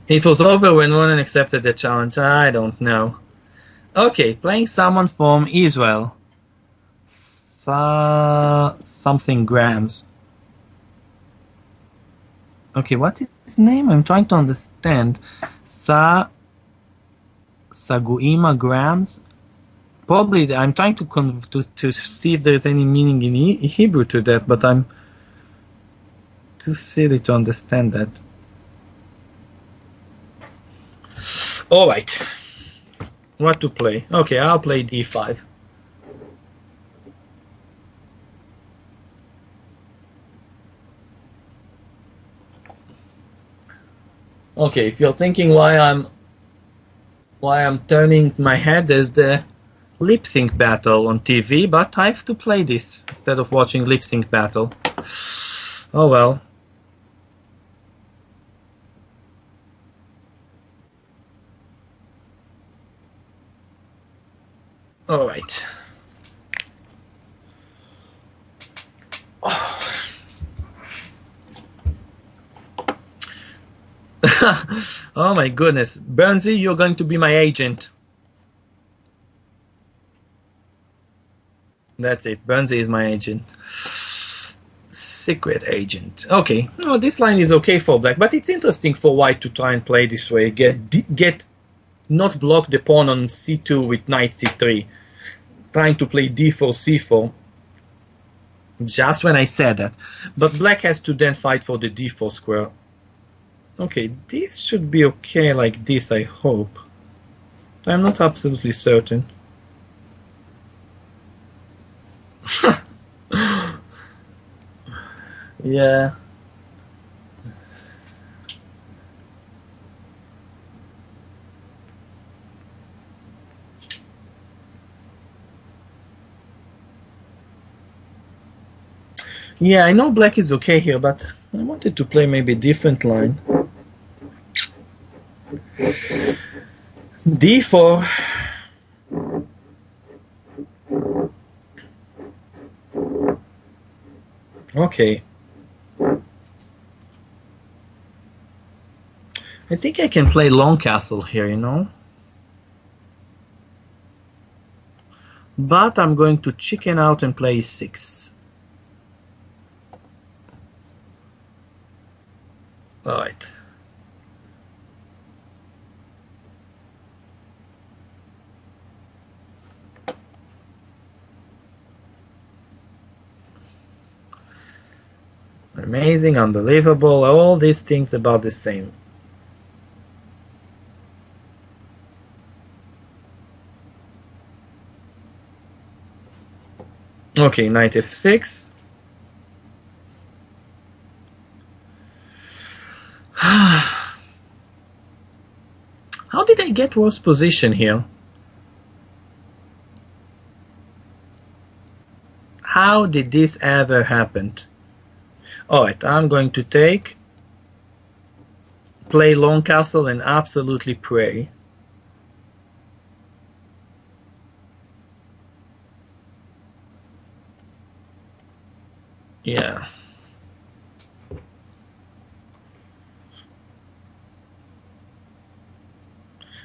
It was over when Ronen accepted the challenge. I don't know. Okay, playing someone from Israel. Something grams. Okay, what is his name? I'm trying to understand. Saguima grams? Probably, I'm trying to see if there's any meaning in Hebrew to that, but I'm too silly to understand that. Alright. What to play? Okay, I'll play d5. Okay, if you're thinking why I'm turning my head, there's the lip sync battle on TV, but I have to play this instead of watching lip sync battle. Oh well. Alright. Oh my goodness. Bernsey, you're going to be my agent. That's it. Bernsey is my agent. Secret agent. Okay. No, this line is okay for black, but it's interesting for white to try and play this way. Get not block the pawn on c2 with knight c3. Trying to play d4, c4. Just when I said that. But black has to then fight for the d4 square. Okay, this should be okay like this, I hope. I'm not absolutely certain. Yeah. Yeah, I know black is okay here, but I wanted to play maybe a different line. d4. Okay. I think I can play long castle here, you know? But I'm going to chicken out and play e6. Alright. Amazing, unbelievable, all these things about the same. Okay, knight f6. How did I get worse position here? How did this ever happen? Alright, I'm going to play long castle and absolutely pray. Yeah.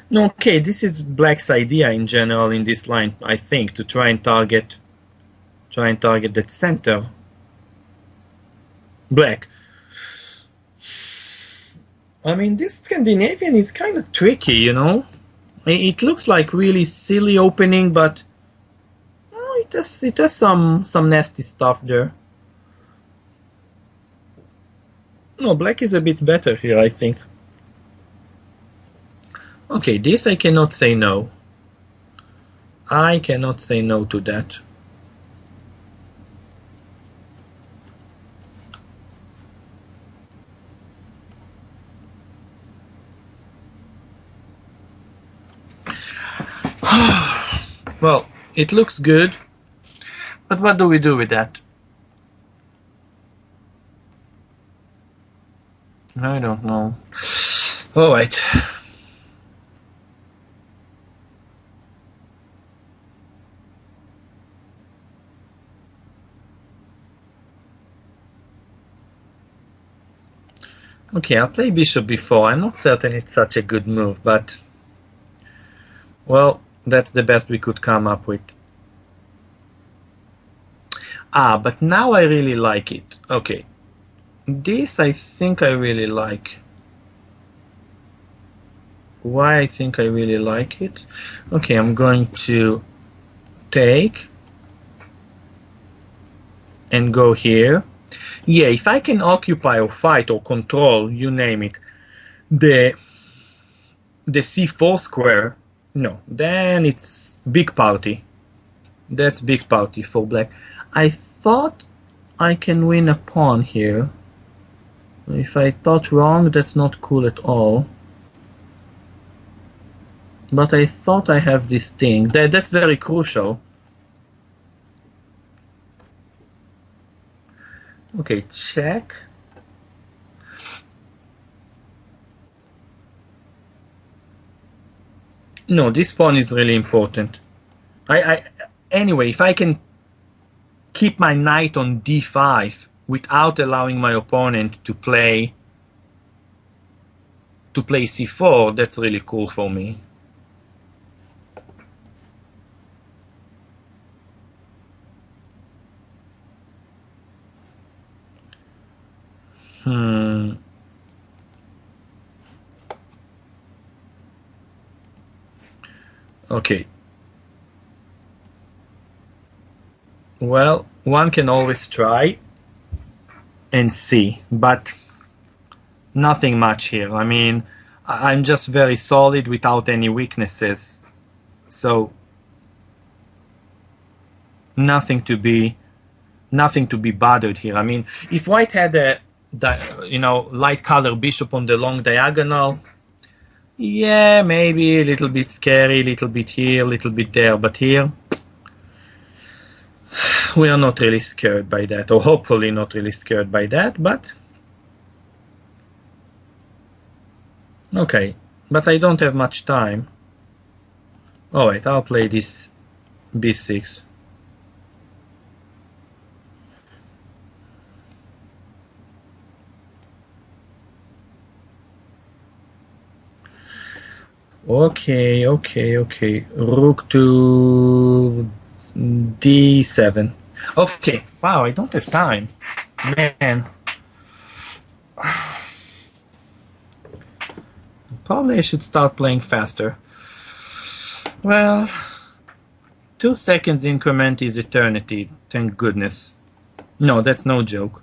No, okay, this is black's idea in general in this line, I think, to try and target that center. Black. I mean, this Scandinavian is kind of tricky, you know? It looks like really silly opening, but it has some nasty stuff there. No, black is a bit better here, I think. Okay, this I cannot say no. I cannot say no to that. Well, it looks good, but what do we do with that? I don't know. Alright. Okay, I'll play bishop b4. I'm not certain it's such a good move, but well, that's the best we could come up with. Ah, but now I really like it. Okay, this I think I really like. Why I think I really like it? Okay, I'm going to take and go here. Yeah, if I can occupy or fight or control, you name it, the c4 square, no, then it's big party. That's big party for black. I thought I can win a pawn here. If I thought wrong, that's not cool at all. But I thought I have this thing. That's very crucial. Okay, check. No, this pawn is really important. Anyway, if I can keep my knight on d5 without allowing my opponent to play c4, that's really cool for me. Okay. Well, one can always try and see, but nothing much here. I mean, I'm just very solid without any weaknesses. So nothing to be bothered here. I mean, if white had a light color bishop on the long diagonal, yeah, maybe a little bit scary, a little bit here, a little bit there, but here we are not really scared by that, or hopefully not really scared by that, but okay, but I don't have much time. Alright, I'll play this b6. Okay. Rook to d7. Okay. Wow, I don't have time. Man. Probably I should start playing faster. Well, 2 seconds increment is eternity. Thank goodness. No, that's no joke.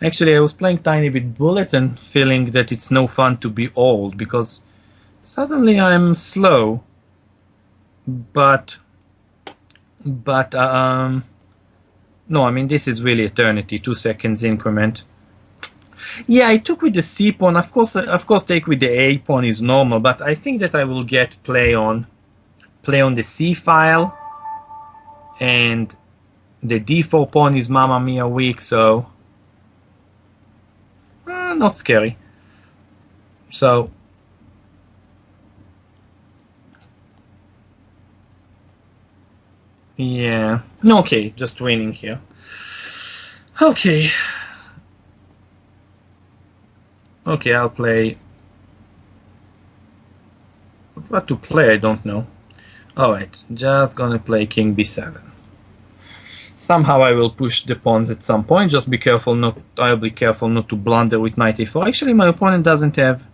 Actually, I was playing tiny bit bullet and feeling that it's no fun to be old because suddenly I'm slow, but no, I mean this is really eternity. 2 seconds increment. Yeah, I took with the c pawn. Of course, take with the a pawn is normal, but I think that I will get play on the c file, and the d4 pawn is mamma mia weak, so not scary. So. Yeah. No, okay, just winning here. Okay. Okay, I'll play. What to play, I don't know. Alright, just gonna play king b7. Somehow I will push the pawns at some point, just be careful not. I'll be careful not to blunder with knight a4. Actually, my opponent doesn't have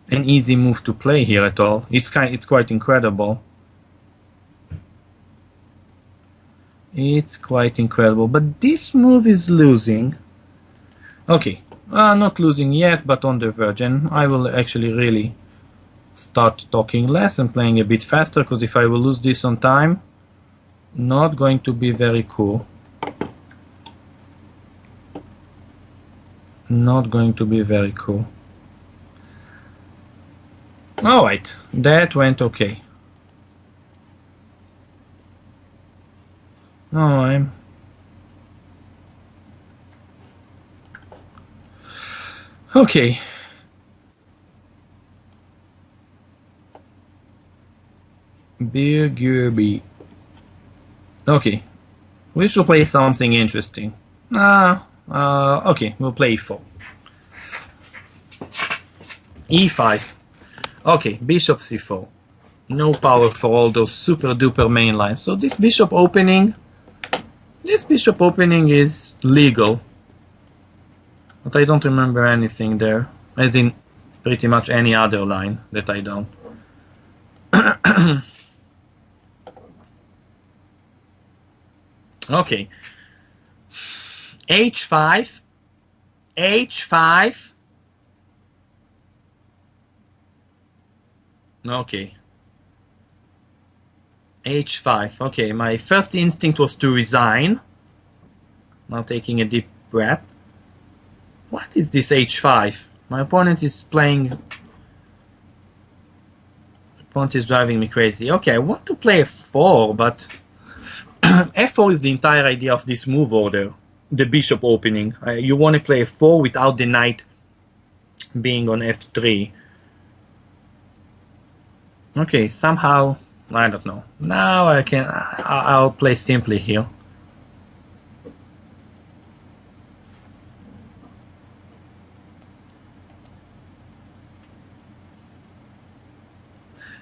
an easy move to play here at all. It's quite incredible. It's quite incredible, but this move is losing. Okay, not losing yet, but on the verge, and I will actually really start talking less and playing a bit faster, because if I will lose this on time, not going to be very cool. Not going to be very cool. Alright, that went okay. No, I'm... Okay. B. Okay. We should play something interesting. Okay, we'll play e4. e5. Okay, bishop c4. No power for all those super duper main lines. So this bishop opening is legal. But I don't remember anything there. As in pretty much any other line that I don't. Okay. h5. h5. Okay. h5. Okay, my first instinct was to resign. Now taking a deep breath. What is this h5? My opponent is playing... Opponent is driving me crazy. Okay, I want to play f4, but... f4 is the entire idea of this move order. The bishop opening. You want to play f4 without the knight being on f3. Okay, somehow... I don't know. Now I'll play simply here.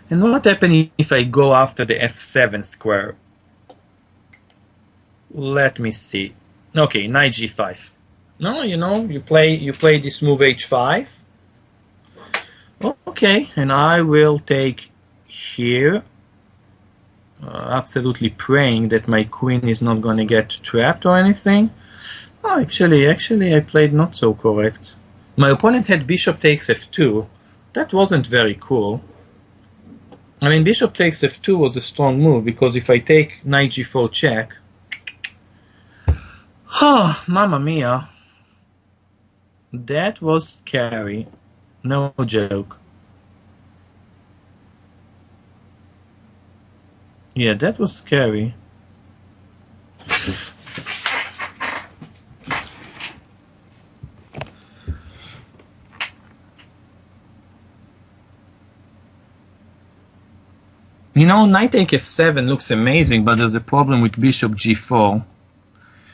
And what happens if I go after the f7 square? Let me see. Okay, knight g5. No, you play this move h5. Okay, and I will take here. Absolutely praying that my queen is not going to get trapped or anything. Oh, actually, I played not so correct. My opponent had bishop takes f2. That wasn't very cool. I mean, bishop takes f2 was a strong move, because if I take knight g4 check... Oh, mamma mia. That was scary. No joke. Yeah, that was scary. Knight take f7 looks amazing, but there's a problem with bishop g4.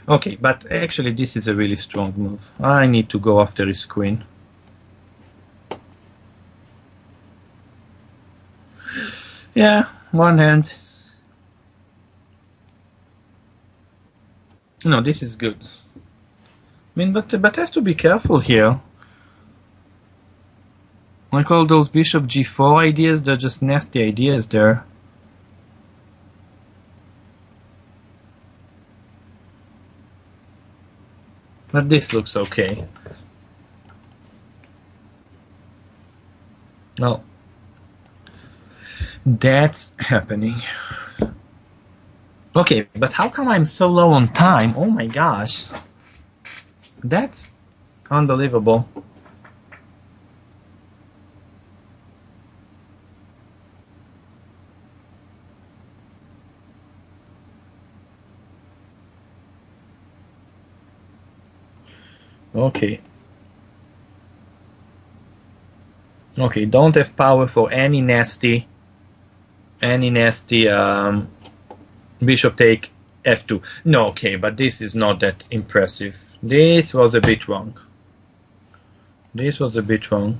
Okay, but actually this is a really strong move. I need to go after his queen. Yeah, one hand. No, this is good. I mean, but has to be careful here. Like all those bishop g4 ideas, they're just nasty ideas there. But this looks okay. No. That's happening. Okay, but how come I'm so low on time? Oh my gosh. That's unbelievable. Okay. Okay, don't have power for any nasty bishop take f2. No, okay, but this is not that impressive. This was a bit wrong. This was a bit wrong.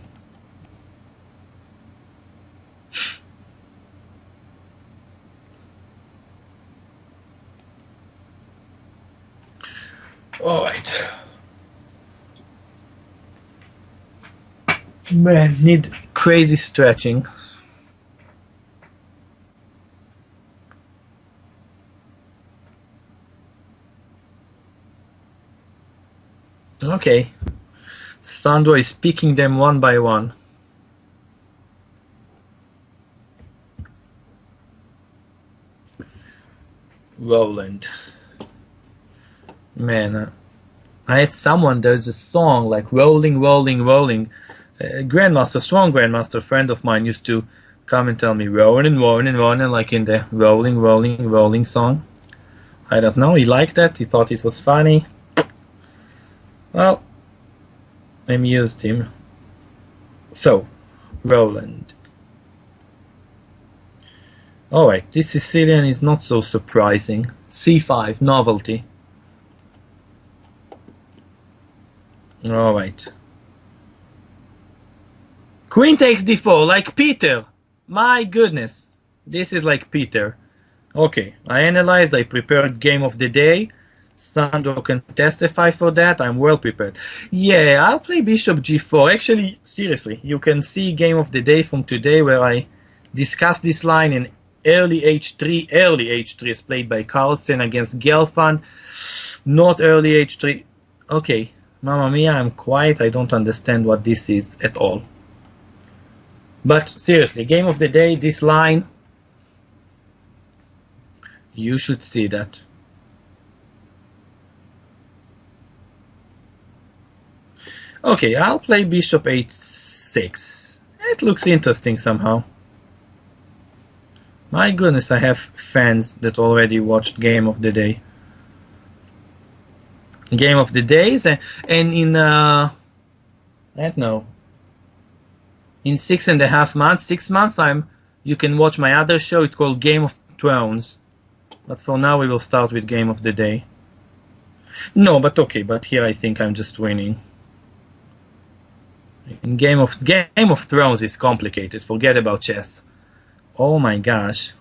All right. Man, need crazy stretching. Okay. Sandro is picking them one by one. Roland. Man, I had someone, there's a song like Rolling, Rolling, Rolling. Grandmaster, strong grandmaster friend of mine used to come and tell me Ronen, Ronen, Ronen, like in the Rolling, Rolling, Rolling song. I don't know, he liked that, he thought it was funny. Well, I amused him. So, Roland. Alright, this Sicilian is not so surprising. C5, novelty. Alright. Queen takes d4, like Peter. My goodness. This is like Peter. Okay, I analyzed, I prepared game of the day. Sandro can testify for that, I'm well prepared. Yeah, I'll play bishop g4. Actually, seriously, you can see game of the day from today where I discussed this line in early h3. Early h3 is played by Carlsen against Gelfand. Not early h3. Okay, Mamma Mia, I'm quiet, I don't understand what this is at all. But seriously, game of the day, this line, you should see that. Okay, I'll play bishop h6. It looks interesting somehow. My goodness, I have fans that already watched Game of the Day. Game of the Days, and in, I don't know, in 6.5 months, 6 months, you can watch my other show. It's called Game of Thrones. But for now, we will start with Game of the Day. No, but okay, but here I think I'm just winning. In Game of Thrones is complicated. Forget about chess. Oh my gosh,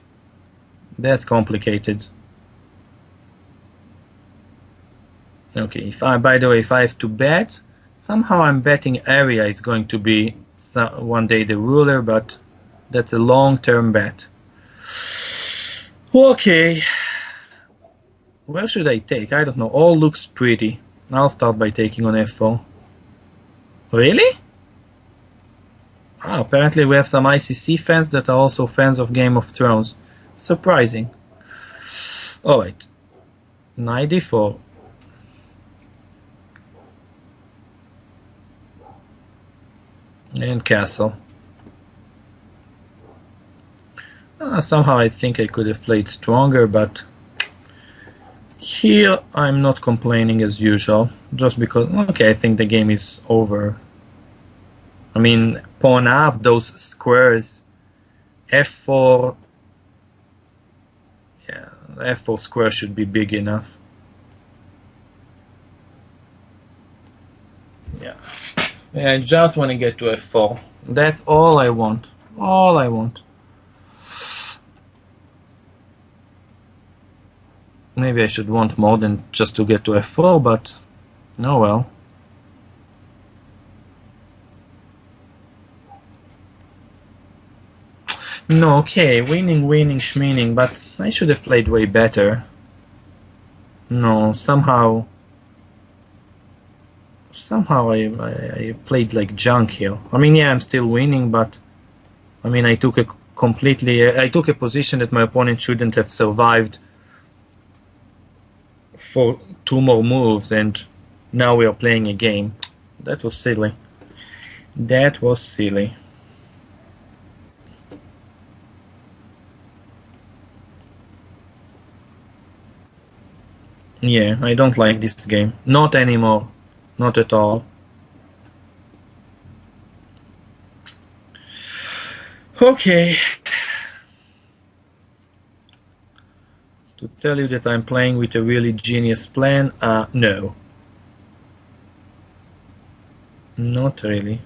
that's complicated. Okay, by the way, if I have to bet, somehow I'm betting area is going to be one day the ruler, but that's a long-term bet. Okay, where should I take? I don't know. All looks pretty. I'll start by taking on f4. Really? Ah, apparently we have some ICC fans that are also fans of Game of Thrones. Surprising. Alright. Knight d4. And castle. Somehow I think I could have played stronger, but here I'm not complaining as usual. Just because, okay, I think the game is over. I mean, pawn up, those squares. f4. Yeah, f4 square should be big enough. Yeah. I just want to get to f4. That's all I want. All I want. Maybe I should want more than just to get to f4, but oh well. No, okay, winning, schmeaning, but I should have played way better. No, somehow I played like junk here. I mean, yeah, I'm still winning, but I mean, I took a position that my opponent shouldn't have survived for 2 more moves, and now we are playing a game. That was silly. That was silly. Yeah, I don't like this game. Not anymore. Not at all. Okay. To tell you that I'm playing with a really genius plan, no. Not really.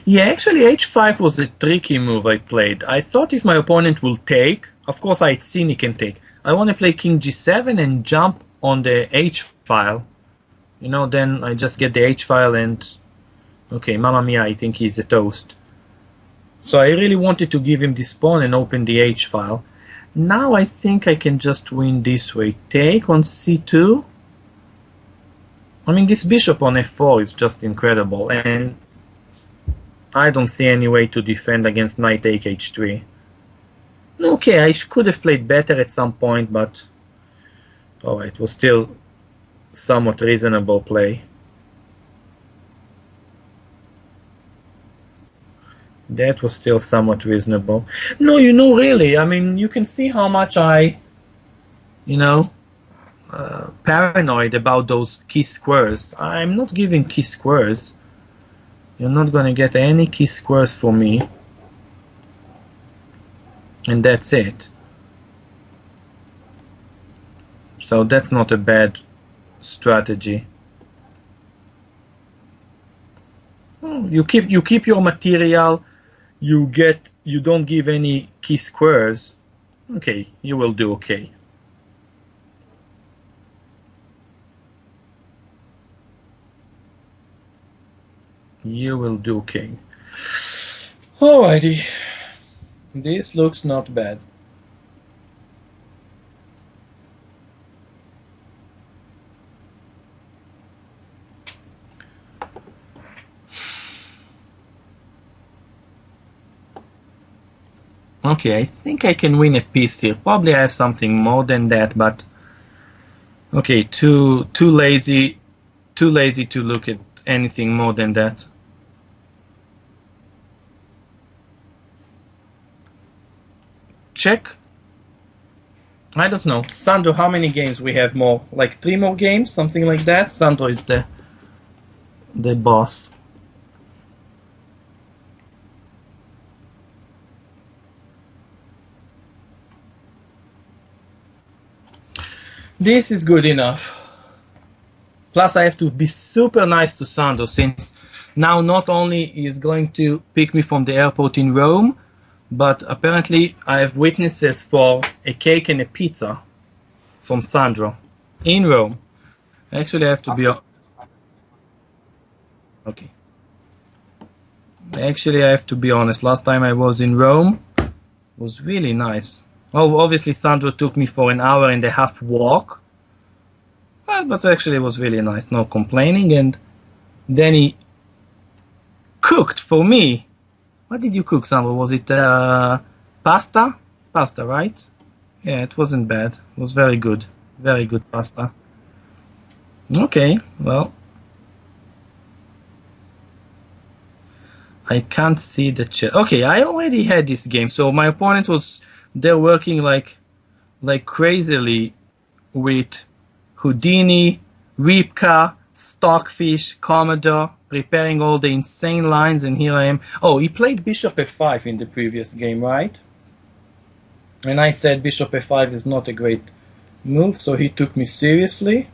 Yeah, actually h5 was a tricky move I played. I thought if my opponent will take, of course I had seen he can take. I want to play king g7 and jump on the h-file. You know, then I just get the h-file and... Okay, Mamma Mia, I think he's a toast. So I really wanted to give him this pawn and open the h-file. Now I think I can just win this way. Take on c2. I mean, this bishop on f4 is just incredible, and I don't see any way to defend against knight take h3. Okay, I could have played better at some point, but it was still somewhat reasonable play. That was still somewhat reasonable. No, you know, really, I mean, you can see how much I, paranoid about those key squares. I'm not giving key squares. You're not gonna get any key squares for me. And that's it. So that's not a bad strategy. you keep your material. You don't give any key squares. Okay, you will do okay. You will do okay. Alrighty. This looks not bad. Okay, I think I can win a piece here. Probably I have something more than that, but okay, too lazy to look at anything more than that. Check. I don't know. Sandro, how many games we have more? Like 3 more games? Something like that? Sandro is the boss. This is good enough. Plus I have to be super nice to Sandro, since now not only is going to pick me from the airport in Rome, but apparently I have witnesses for a cake and a pizza from Sandro in Rome. Actually I have to be... Okay. Actually I have to be honest, last time I was in Rome was really nice. Oh, obviously Sandro took me for an hour and a half walk. But actually it was really nice, no complaining. And then he cooked for me. What did you cook, Sandro? Was it pasta? Pasta, right? Yeah, it wasn't bad. It was very good. Very good pasta. Okay, well. I can't see the chat. Okay, I already had this game. So my opponent was... They're working like crazily with Houdini, Ripka, Stockfish, Commodore, preparing all the insane lines, and here I am. Oh, he played Bishop f5 in the previous game, right? And I said Bishop f5 is not a great move, so he took me seriously.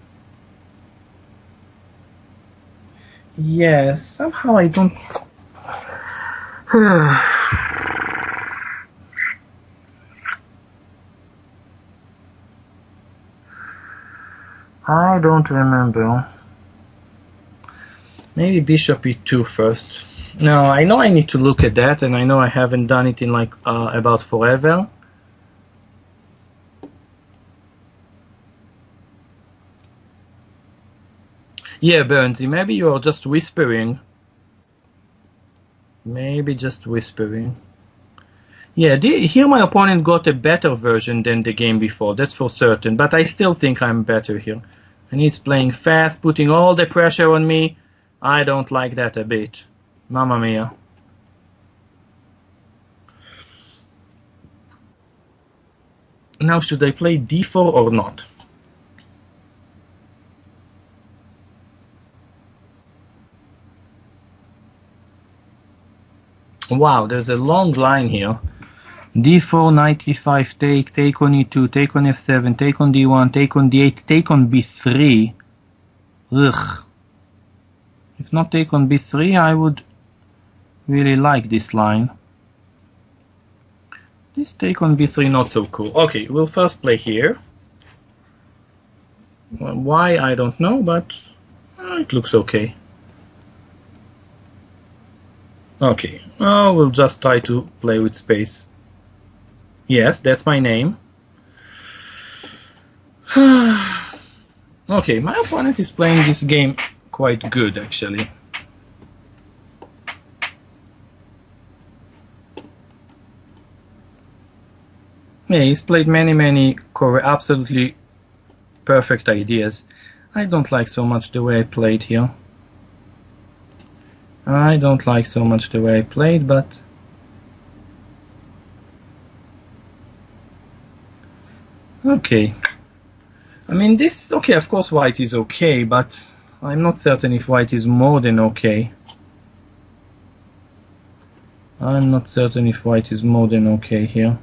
Yeah, somehow I don't... I don't remember. Maybe Bishop e2 first. No, I know I need to look at that, and I know I haven't done it in like about forever. Yeah, Bernsey, maybe you're just whispering. Maybe just whispering. Yeah, here my opponent got a better version than the game before, that's for certain, but I still think I'm better here. And he's playing fast, putting all the pressure on me. I don't like that a bit. Mamma mia. Now, should I play d4 or not? Wow, there's a long line here. d4, knight e5, take on e2, take on f7, take on d1, take on d8, take on b3. Ugh. If not take on b3, I would really like this line. This take on b3 not so cool. Okay, we'll first play here. Well, why, I don't know, but it looks okay. Okay, we'll just try to play with space. Yes, that's my name. Okay, my opponent is playing this game quite good, actually. Yeah, he's played many absolutely perfect ideas. I don't like so much the way I played here. I don't like so much the way I played, but... Okay. I mean, this... Okay, of course white is okay, but I'm not certain if white is more than okay. I'm not certain if white is more than okay here.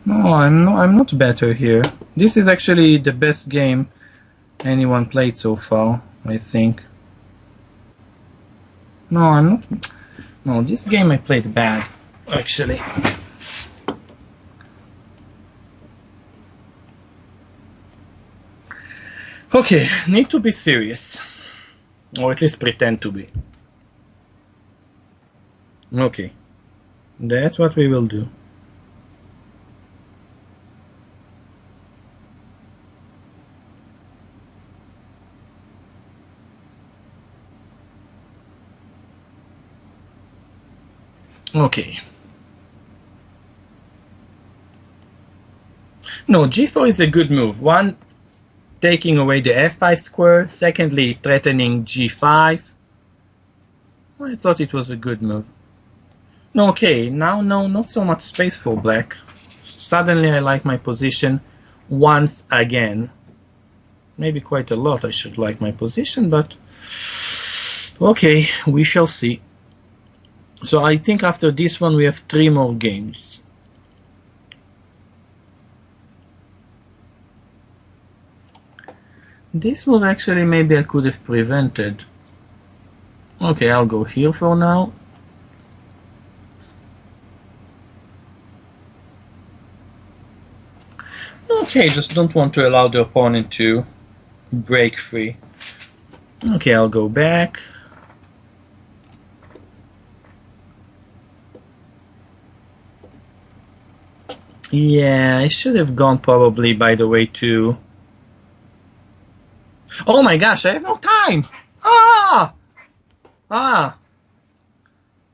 No, I'm not better here. This is actually the best game anyone played so far, I think. No, I'm not. No, this game I played bad, actually. Okay, need to be serious. Or at least pretend to be. Okay. That's what we will do. Okay. No, g4 is a good move. One, taking away the f5 square. Secondly, threatening g5. I thought it was a good move. No, okay, now no, not so much space for black. Suddenly I like my position once again. Maybe quite a lot I should like my position, but okay, we shall see. So I think after this one we have 3 more games. This one actually maybe I could have prevented. Okay, I'll go here for now. Okay, just don't want to allow the opponent to break free. Okay, I'll go back. Yeah, I should have gone probably, by the way, to... Oh my gosh, I have no time! Ah! Ah!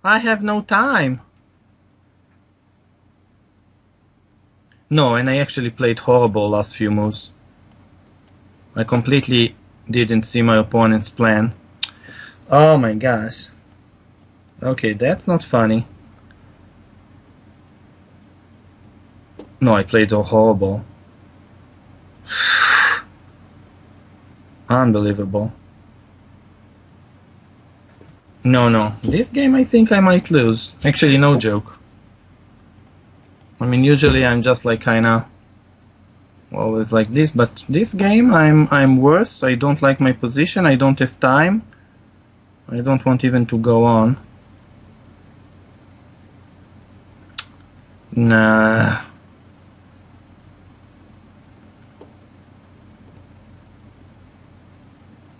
I have no time. No, and I actually played horrible last few moves. I completely didn't see my opponent's plan. Oh my gosh. Okay, that's not funny. No, I played horrible. Unbelievable. No. This game I think I might lose. Actually, no joke. I mean, usually I'm just like kinda always like this, but this game I'm worse. I don't like my position. I don't have time. I don't want even to go on. Nah.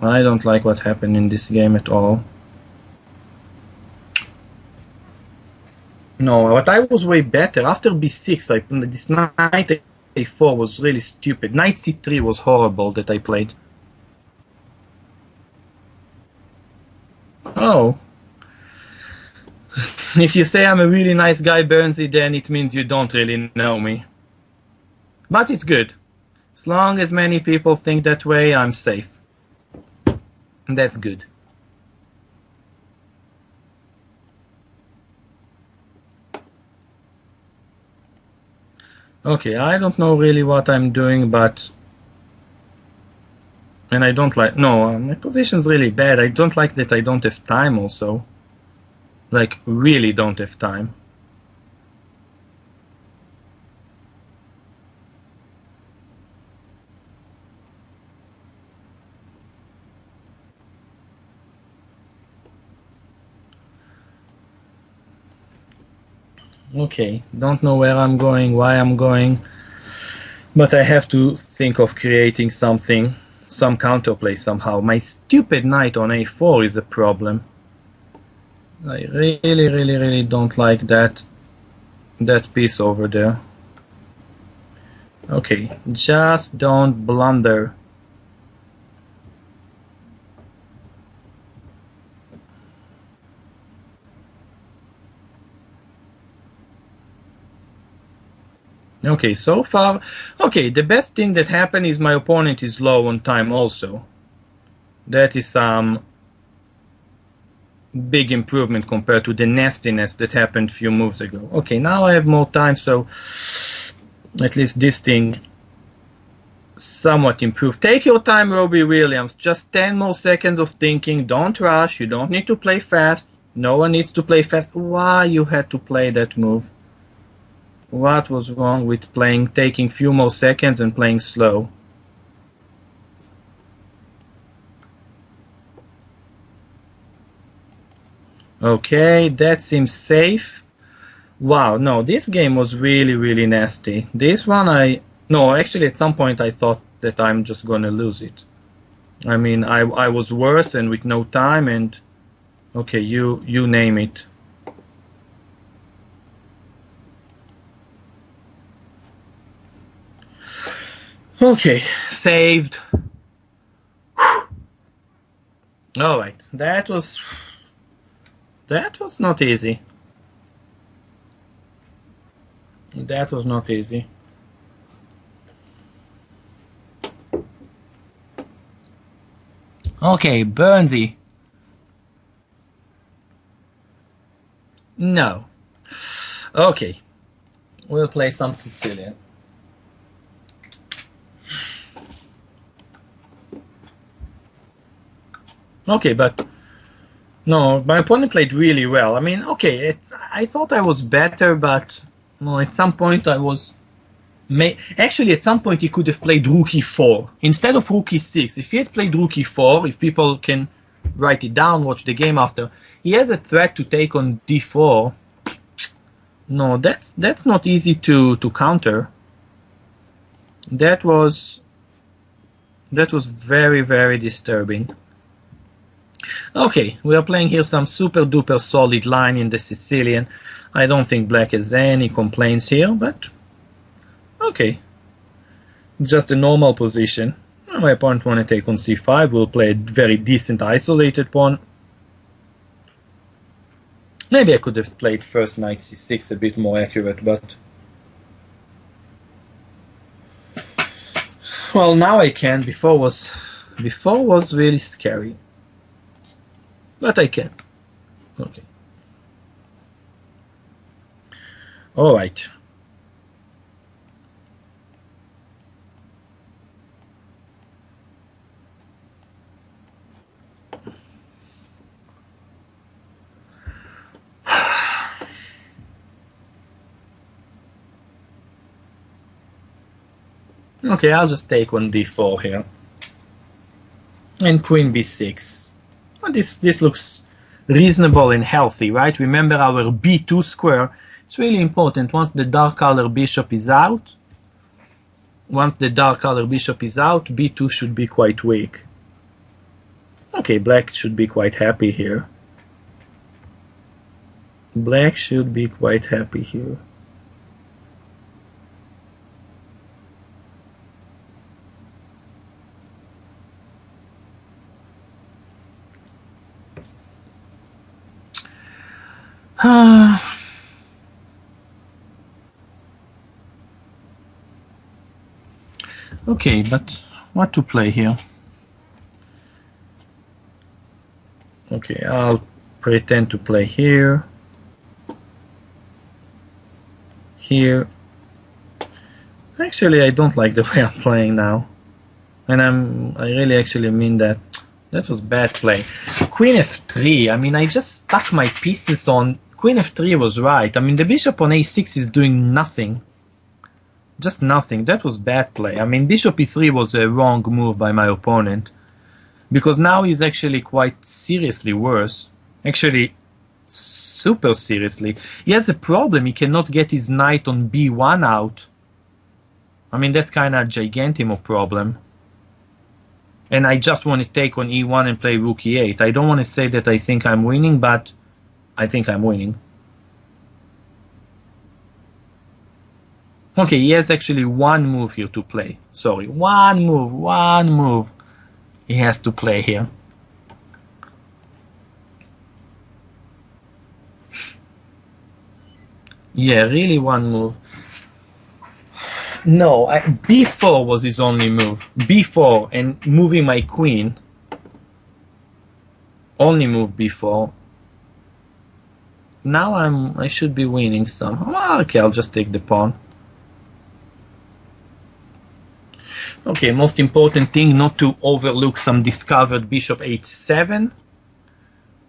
I don't like what happened in this game at all. No, but I was way better. After b6, this knight a4 was really stupid. Knight c3 was horrible that I played. Oh. If you say I'm a really nice guy, Burnsy, then it means you don't really know me. But it's good. As long as many people think that way, I'm safe. That's good. Okay, I don't know really what I'm doing, but... And I don't like... No, my position's really bad. I don't like that I don't have time also. Like, really don't have time. Okay, don't know where I'm going, why I'm going, but I have to think of creating something, some counterplay somehow. My stupid knight on a4 is a problem. I really don't like that piece over there. Okay, just don't blunder. Okay, so far... Okay, the best thing that happened is my opponent is low on time also. That is some big improvement compared to the nastiness that happened a few moves ago. Okay, now I have more time, so at least this thing somewhat improved. Take your time, Robbie Williams. Just 10 more seconds of thinking. Don't rush. You don't need to play fast. No one needs to play fast. Why you had to play that move? What was wrong with taking few more seconds and playing slow? Okay, that seems safe. Wow, no, this game was really, really nasty. This one no, actually at some point I thought that I'm just gonna lose it. I mean, I was worse and with no time and okay, you name it. Okay, saved. All right, that was not easy. That was not easy. Okay, Burnsy. No. Okay, we'll play some Sicilian. Okay, but no, my opponent played really well. I mean, okay, I thought I was better, but no, at some point I was. Actually, at some point he could have played rook e4 instead of rook e6. If he had played rook e4, if people can write it down, watch the game after, he has a threat to take on d4. No, that's not easy to counter. That was very, very disturbing. Okay, we are playing here some super duper solid line in the Sicilian. I don't think black has any complaints here, but okay. Just a normal position. My opponent want to take on c5, we'll play a very decent isolated pawn. Maybe I could have played first knight c6 a bit more accurate, but... Well, now I can. Before was really scary. But I can. Okay. Alright. Okay, I'll just take on d4 here. And queen b6. Well, this looks reasonable and healthy, right? Remember our b2 square. It's really important. Once the dark color bishop is out, b2 should be quite weak. Okay, black should be quite happy here. Black should be quite happy here. Okay, but what to play here? Okay, I'll pretend to play here. Here. Actually, I don't like the way I'm playing now. And I really actually mean that. That was bad play. Queen f3, I mean, I just stuck my pieces on... Queen f3 was right. I mean, the bishop on a6 is doing nothing. Just nothing. That was bad play. I mean, bishop e3 was a wrong move by my opponent. Because now he's actually quite seriously worse. Actually, super seriously. He has a problem. He cannot get his knight on b1 out. I mean, that's kind of a gigantimo problem. And I just want to take on e1 and play rook e8. I don't want to say that I think I'm winning, but I think I'm winning. Okay, he has actually one move here to play. Sorry, one move he has to play here. Yeah, really one move. No, b4 was his only move. b4 and moving my queen. Only move b4. Now I should be winning somehow. Well, okay, I'll just take the pawn. Okay, most important thing, not to overlook some discovered bishop h7.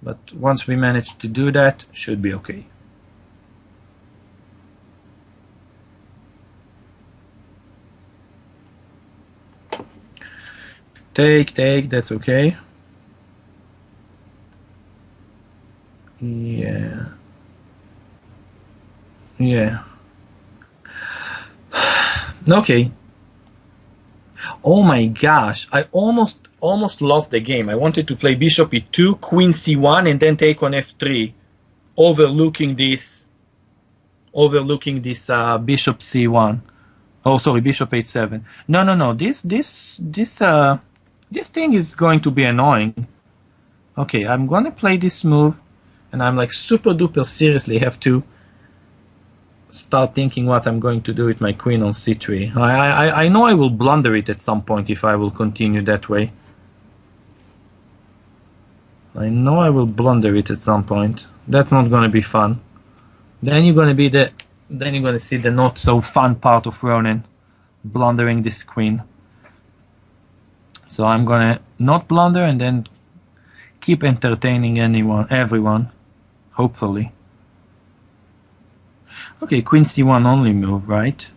But once we manage to do that, should be okay. Take, that's okay. Yeah. Okay. Oh my gosh, I almost lost the game. I wanted to play bishop e2, queen c1, and then take on f3, overlooking this bishop c1. Oh, sorry, bishop h7. No, no, no. This thing is going to be annoying. Okay, I'm gonna play this move, and I'm like super duper seriously have to start thinking what I'm going to do with my queen on c3. I know I will blunder it at some point if I will continue that way. I know I will blunder it at some point. That's not gonna be fun. Then you're gonna see the not so fun part of Ronen, blundering this queen. So I'm gonna not blunder and then keep entertaining everyone, hopefully. Okay, queen c1 only move, right?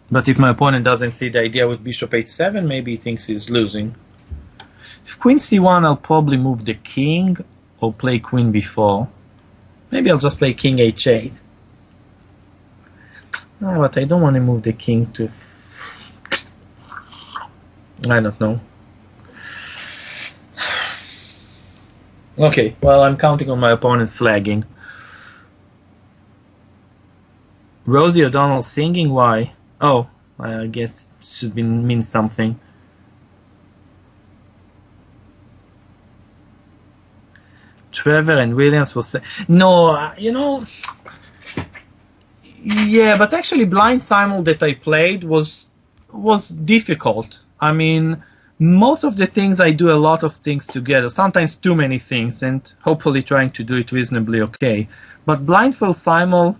But if my opponent doesn't see the idea with bishop h7, maybe he thinks he's losing. If queen c1, I'll probably move the king or play queen b4. Maybe I'll just play king h8. No, but I don't want to move the king to... I don't know. Okay, well, I'm counting on my opponent flagging. Rosie O'Donnell singing? Why? Oh, I guess it should mean something. Trevor and Williams was... No, you know... Yeah, but actually blind simul that I played was difficult. I mean, most of the things I do a lot of things together, sometimes too many things, and hopefully trying to do it reasonably okay. But blindfold simul,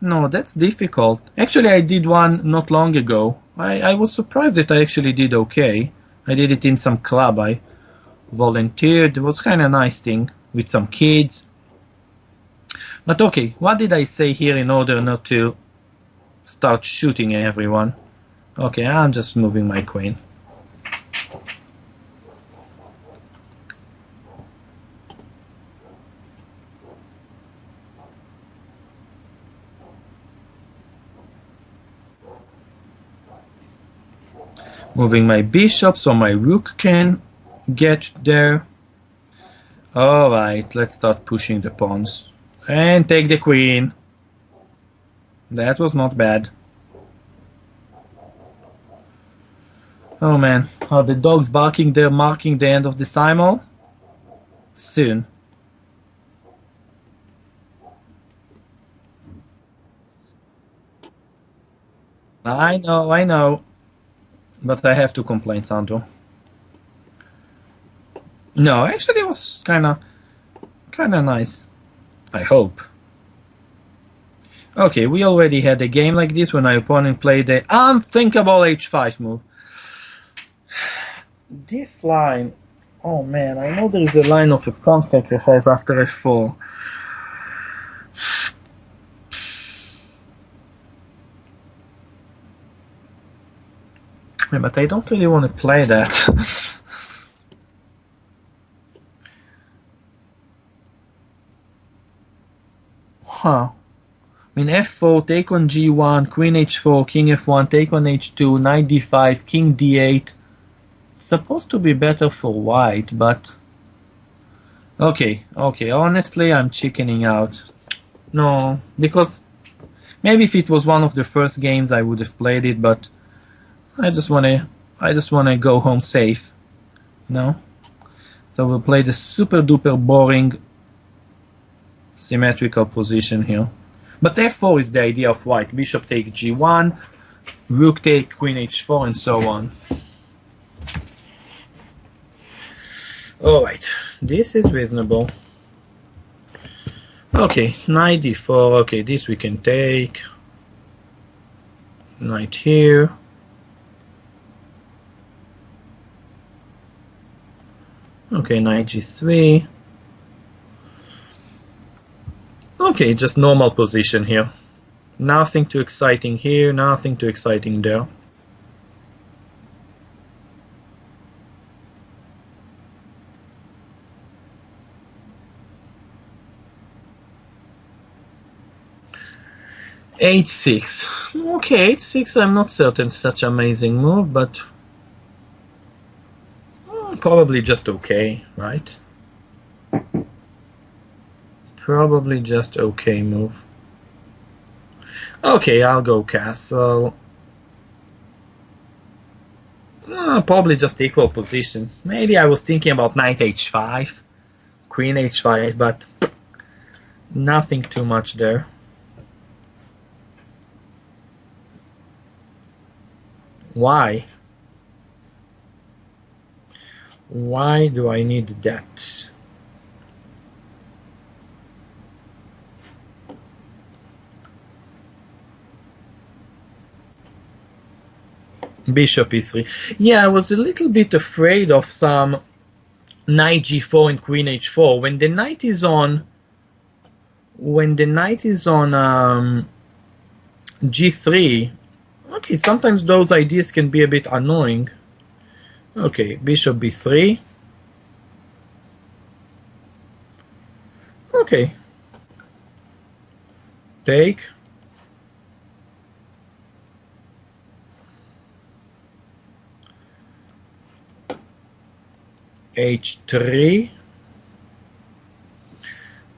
no, that's difficult. Actually, I did one not long ago. I was surprised that I actually did okay. I did it in some club. I volunteered. It was kind of nice thing with some kids. But okay, what did I say here in order not to start shooting at everyone? Okay, I'm just moving my queen. Moving my bishop so my rook can get there. Alright, let's start pushing the pawns. And take the queen. That was not bad. Oh man, are the dogs barking there, marking the end of the simul? Soon. I know. But I have to complain, Sandro. No, actually it was kinda nice. I hope. Okay, we already had a game like this when my opponent played the unthinkable h5 move. This line... Oh man, I know there is a line of a pawn sacrifice after f4. Yeah, but I don't really want to play that. Huh. I mean, f4, take on g1, queen h4, king f1, take on h2, knight d5, king d8. It's supposed to be better for white, but... Okay, honestly, I'm chickening out. No, because maybe if it was one of the first games I would have played it, but I just wanna go home safe. No? So we'll play the super duper boring symmetrical position here. But f4 is the idea of white. Bishop take g1, rook take queen h4, and so on. Alright, this is reasonable. Okay, knight d4, okay, this we can take. Knight here. Okay, knight g3. Okay, just normal position here. Nothing too exciting here, nothing too exciting there. h6. Okay, h6, I'm not certain such amazing move, but probably just okay, right? Probably just okay move. Okay, I'll go castle. Probably just equal position. Maybe I was thinking about knight h5, queen h5, but nothing too much there. Why? Why do I need that? Bishop e3. Yeah, I was a little bit afraid of some knight g4 and queen h4 when the knight is on g3. Okay, sometimes those ideas can be a bit annoying. Okay, bishop b3. Okay, take. h3.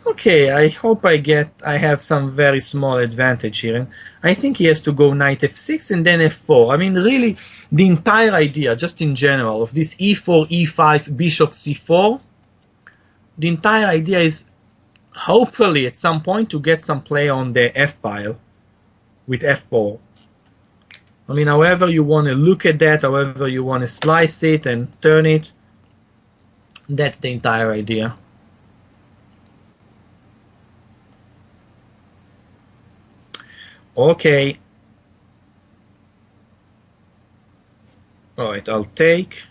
Okay, I hope I have some very small advantage here. I think he has to go knight f6 and then f4. I mean, really, the entire idea, just in general, of this e4, e5, bishop c4, the entire idea is hopefully at some point to get some play on the f-file with f4. I mean, however you want to look at that, however you want to slice it and turn it, that's the entire idea. Okay. Alright, I'll take.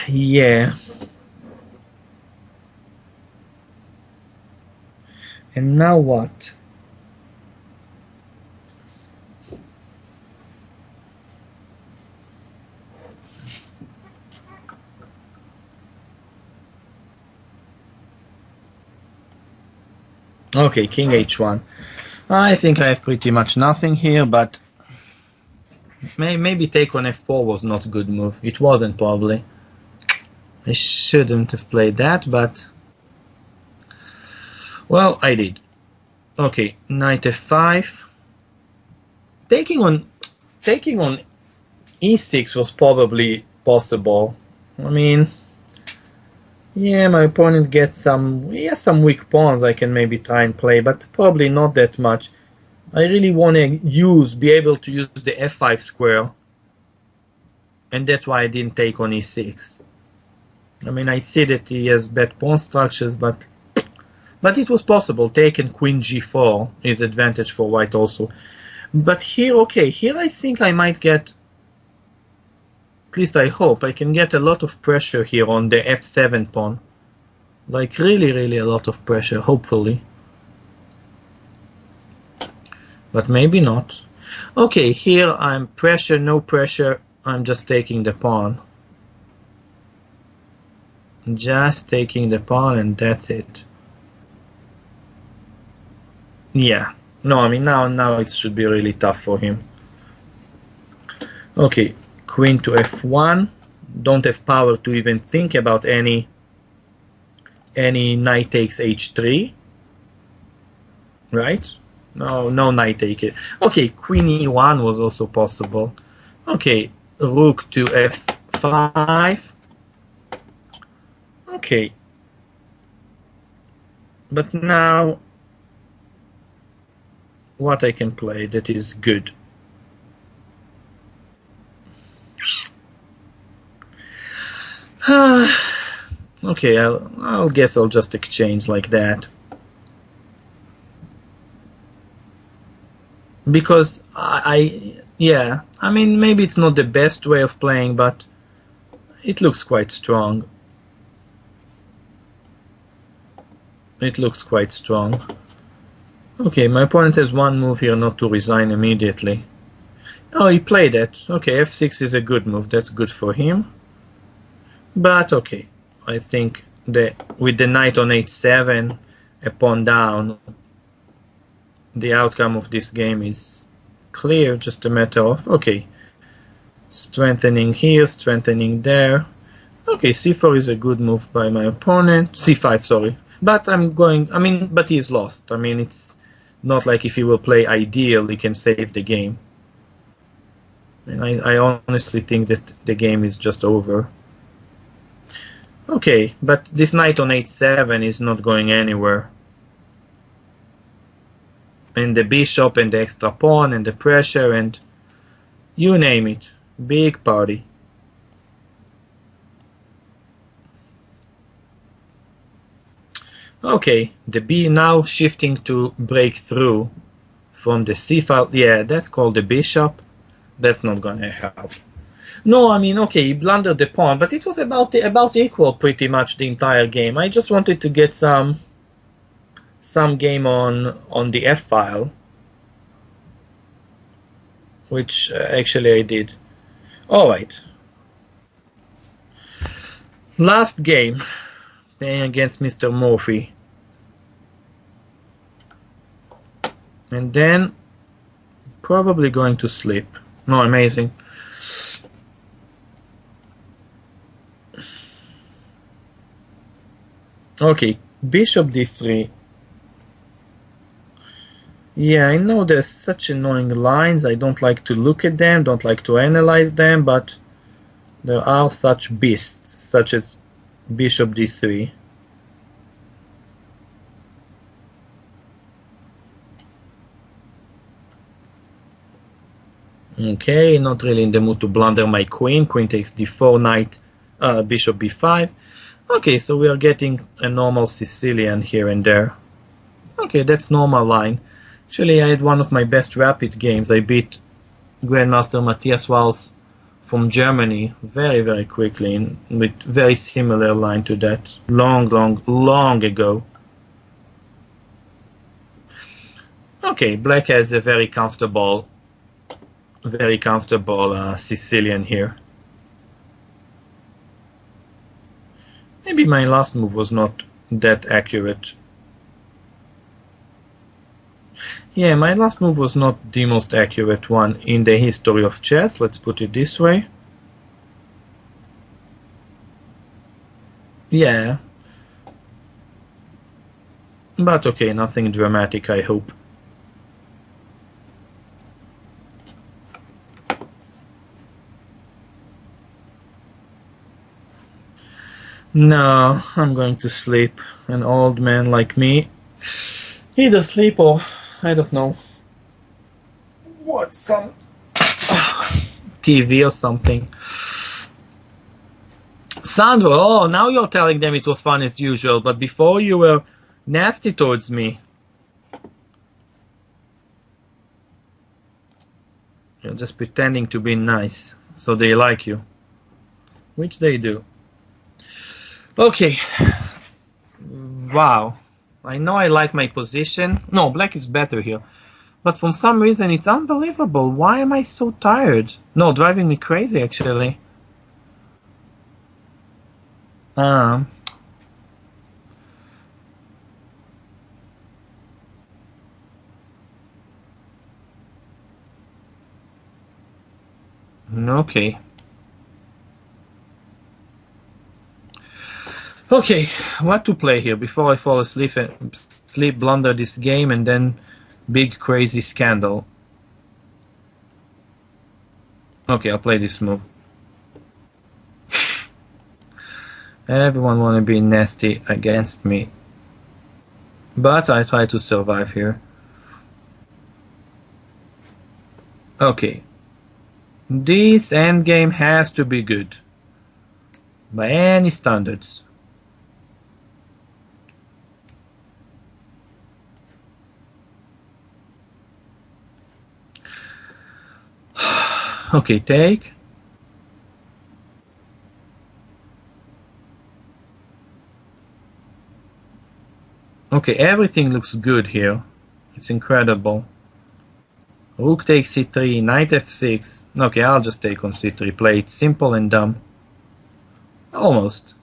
Yeah. And now what? Okay, king h1. I think I have pretty much nothing here, but maybe take on f4 was not a good move. It wasn't, probably. I shouldn't have played that, but well, I did. Okay, knight f5. Taking on e6 was probably possible. I mean, yeah, my opponent gets some weak pawns I can maybe try and play, but probably not that much. I really want to be able to use the f5 square, and that's why I didn't take on e6. I mean, I see that he has bad pawn structures, but it was possible. Taking queen g4 is advantage for white also. But here, okay, here I think I might get, at least I hope, I can get a lot of pressure here on the f7 pawn. Like really, really a lot of pressure, hopefully. But maybe not. Okay, here I'm pressure, no pressure, I'm just taking the pawn. Just taking the pawn and that's it. Yeah. No, I mean now it should be really tough for him. Okay, queen to f1. Don't have power to even think about any knight takes h3. Right? No knight take it. Okay, queen e1 was also possible. Okay, rook to f5. Okay. But now what I can play that is good. Okay, I'll guess I'll just exchange like that. Because yeah, I mean, maybe it's not the best way of playing, but it looks quite strong. It looks quite strong. Okay, my opponent has one move here, not to resign immediately. Oh, he played it. Okay, f6 is a good move. That's good for him. But okay, I think that with the knight on h7, a pawn down, the outcome of this game is clear. Just a matter of, okay, strengthening here, strengthening there. Okay, c4 is a good move by my opponent. c5, sorry. But but he's lost. I mean, it's not like if he will play ideal, he can save the game. And I honestly think that the game is just over. Okay, but this knight on h7 is not going anywhere. And the bishop and the extra pawn and the pressure and you name it. Big party. Okay, the b now shifting to break through from the c file. Yeah, that's called the bishop. That's not gonna help. No, I mean, okay, he blundered the pawn, but it was about equal pretty much the entire game. I just wanted to get some game on the f file, which actually I did. All right. Last game, playing against Mr. Murphy. And then probably going to sleep. No, amazing. Okay, bishop d3. Yeah, I know there's such annoying lines. I don't like to look at them, don't like to analyze them, but there are such beasts, such as bishop d3. Okay, not really in the mood to blunder my queen. Queen takes d4, knight, bishop b5. Okay, so we are getting a normal Sicilian here and there. Okay, that's normal line. Actually, I had one of my best rapid games. I beat Grandmaster Matthias Walz from Germany very, very quickly with very similar line to that long ago. Okay, black has a very comfortable Sicilian here. Maybe my last move was not that accurate. Yeah, my last move was not the most accurate one in the history of chess, let's put it this way. Yeah. But okay, nothing dramatic, I hope. No, I'm going to sleep. An old man like me. Either sleep or, I don't know, watch some TV or something. Sandro, oh, now you're telling them it was fun as usual, but before you were nasty towards me. You're just pretending to be nice, so they like you. Which they do. Okay. Wow. I know I like my position. No, black is better here. But for some reason it's unbelievable. Why am I so tired? No, driving me crazy actually. Okay. Okay, what to play here before I fall asleep and blunder this game and then big crazy scandal. Okay, I'll play this move. Everyone wanna be nasty against me. But I try to survive here. Okay. This endgame has to be good. By any standards. Okay, take. Okay, everything looks good here. It's incredible. Rook takes c3, knight f6. Okay, I'll just take on c3. Play it simple and dumb. Almost.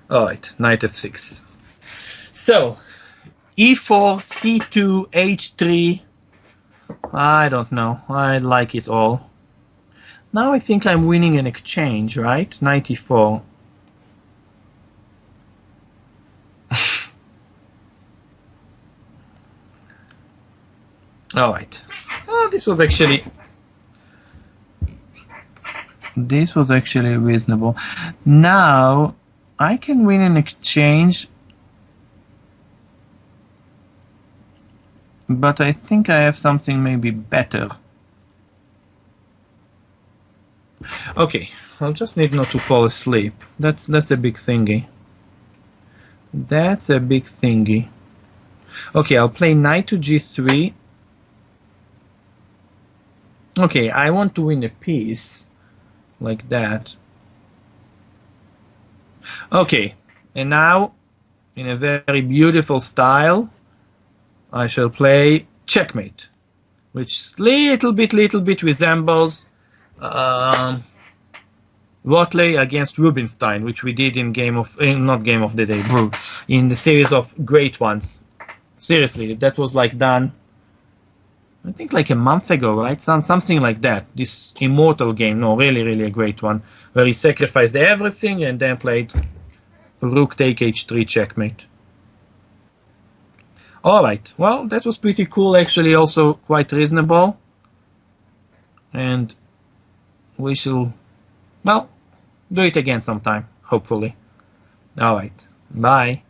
Alright, knight f6. So, e4, c2, h3. I don't know. I like it all. Now I think I'm winning an exchange, right? Knight e4. Alright. Oh, this was actually reasonable. Now I can win an exchange, but I think I have something maybe better. Okay, I'll just need not to fall asleep. That's a big thingy. That's a big thingy. Okay, I'll play knight to g3. Okay, I want to win a piece like that. Okay, and now in a very beautiful style I shall play checkmate, which little bit resembles Watley against Rubinstein, which we did in not Game of the Day, in the series of great ones. Seriously, that was like done, I think like a month ago, right? Something like that. This immortal game, no, really a great one, where he sacrificed everything and then played Rook take h3 checkmate. Alright, well, that was pretty cool, actually, also quite reasonable. And we shall, well, do it again sometime, hopefully. Alright, bye.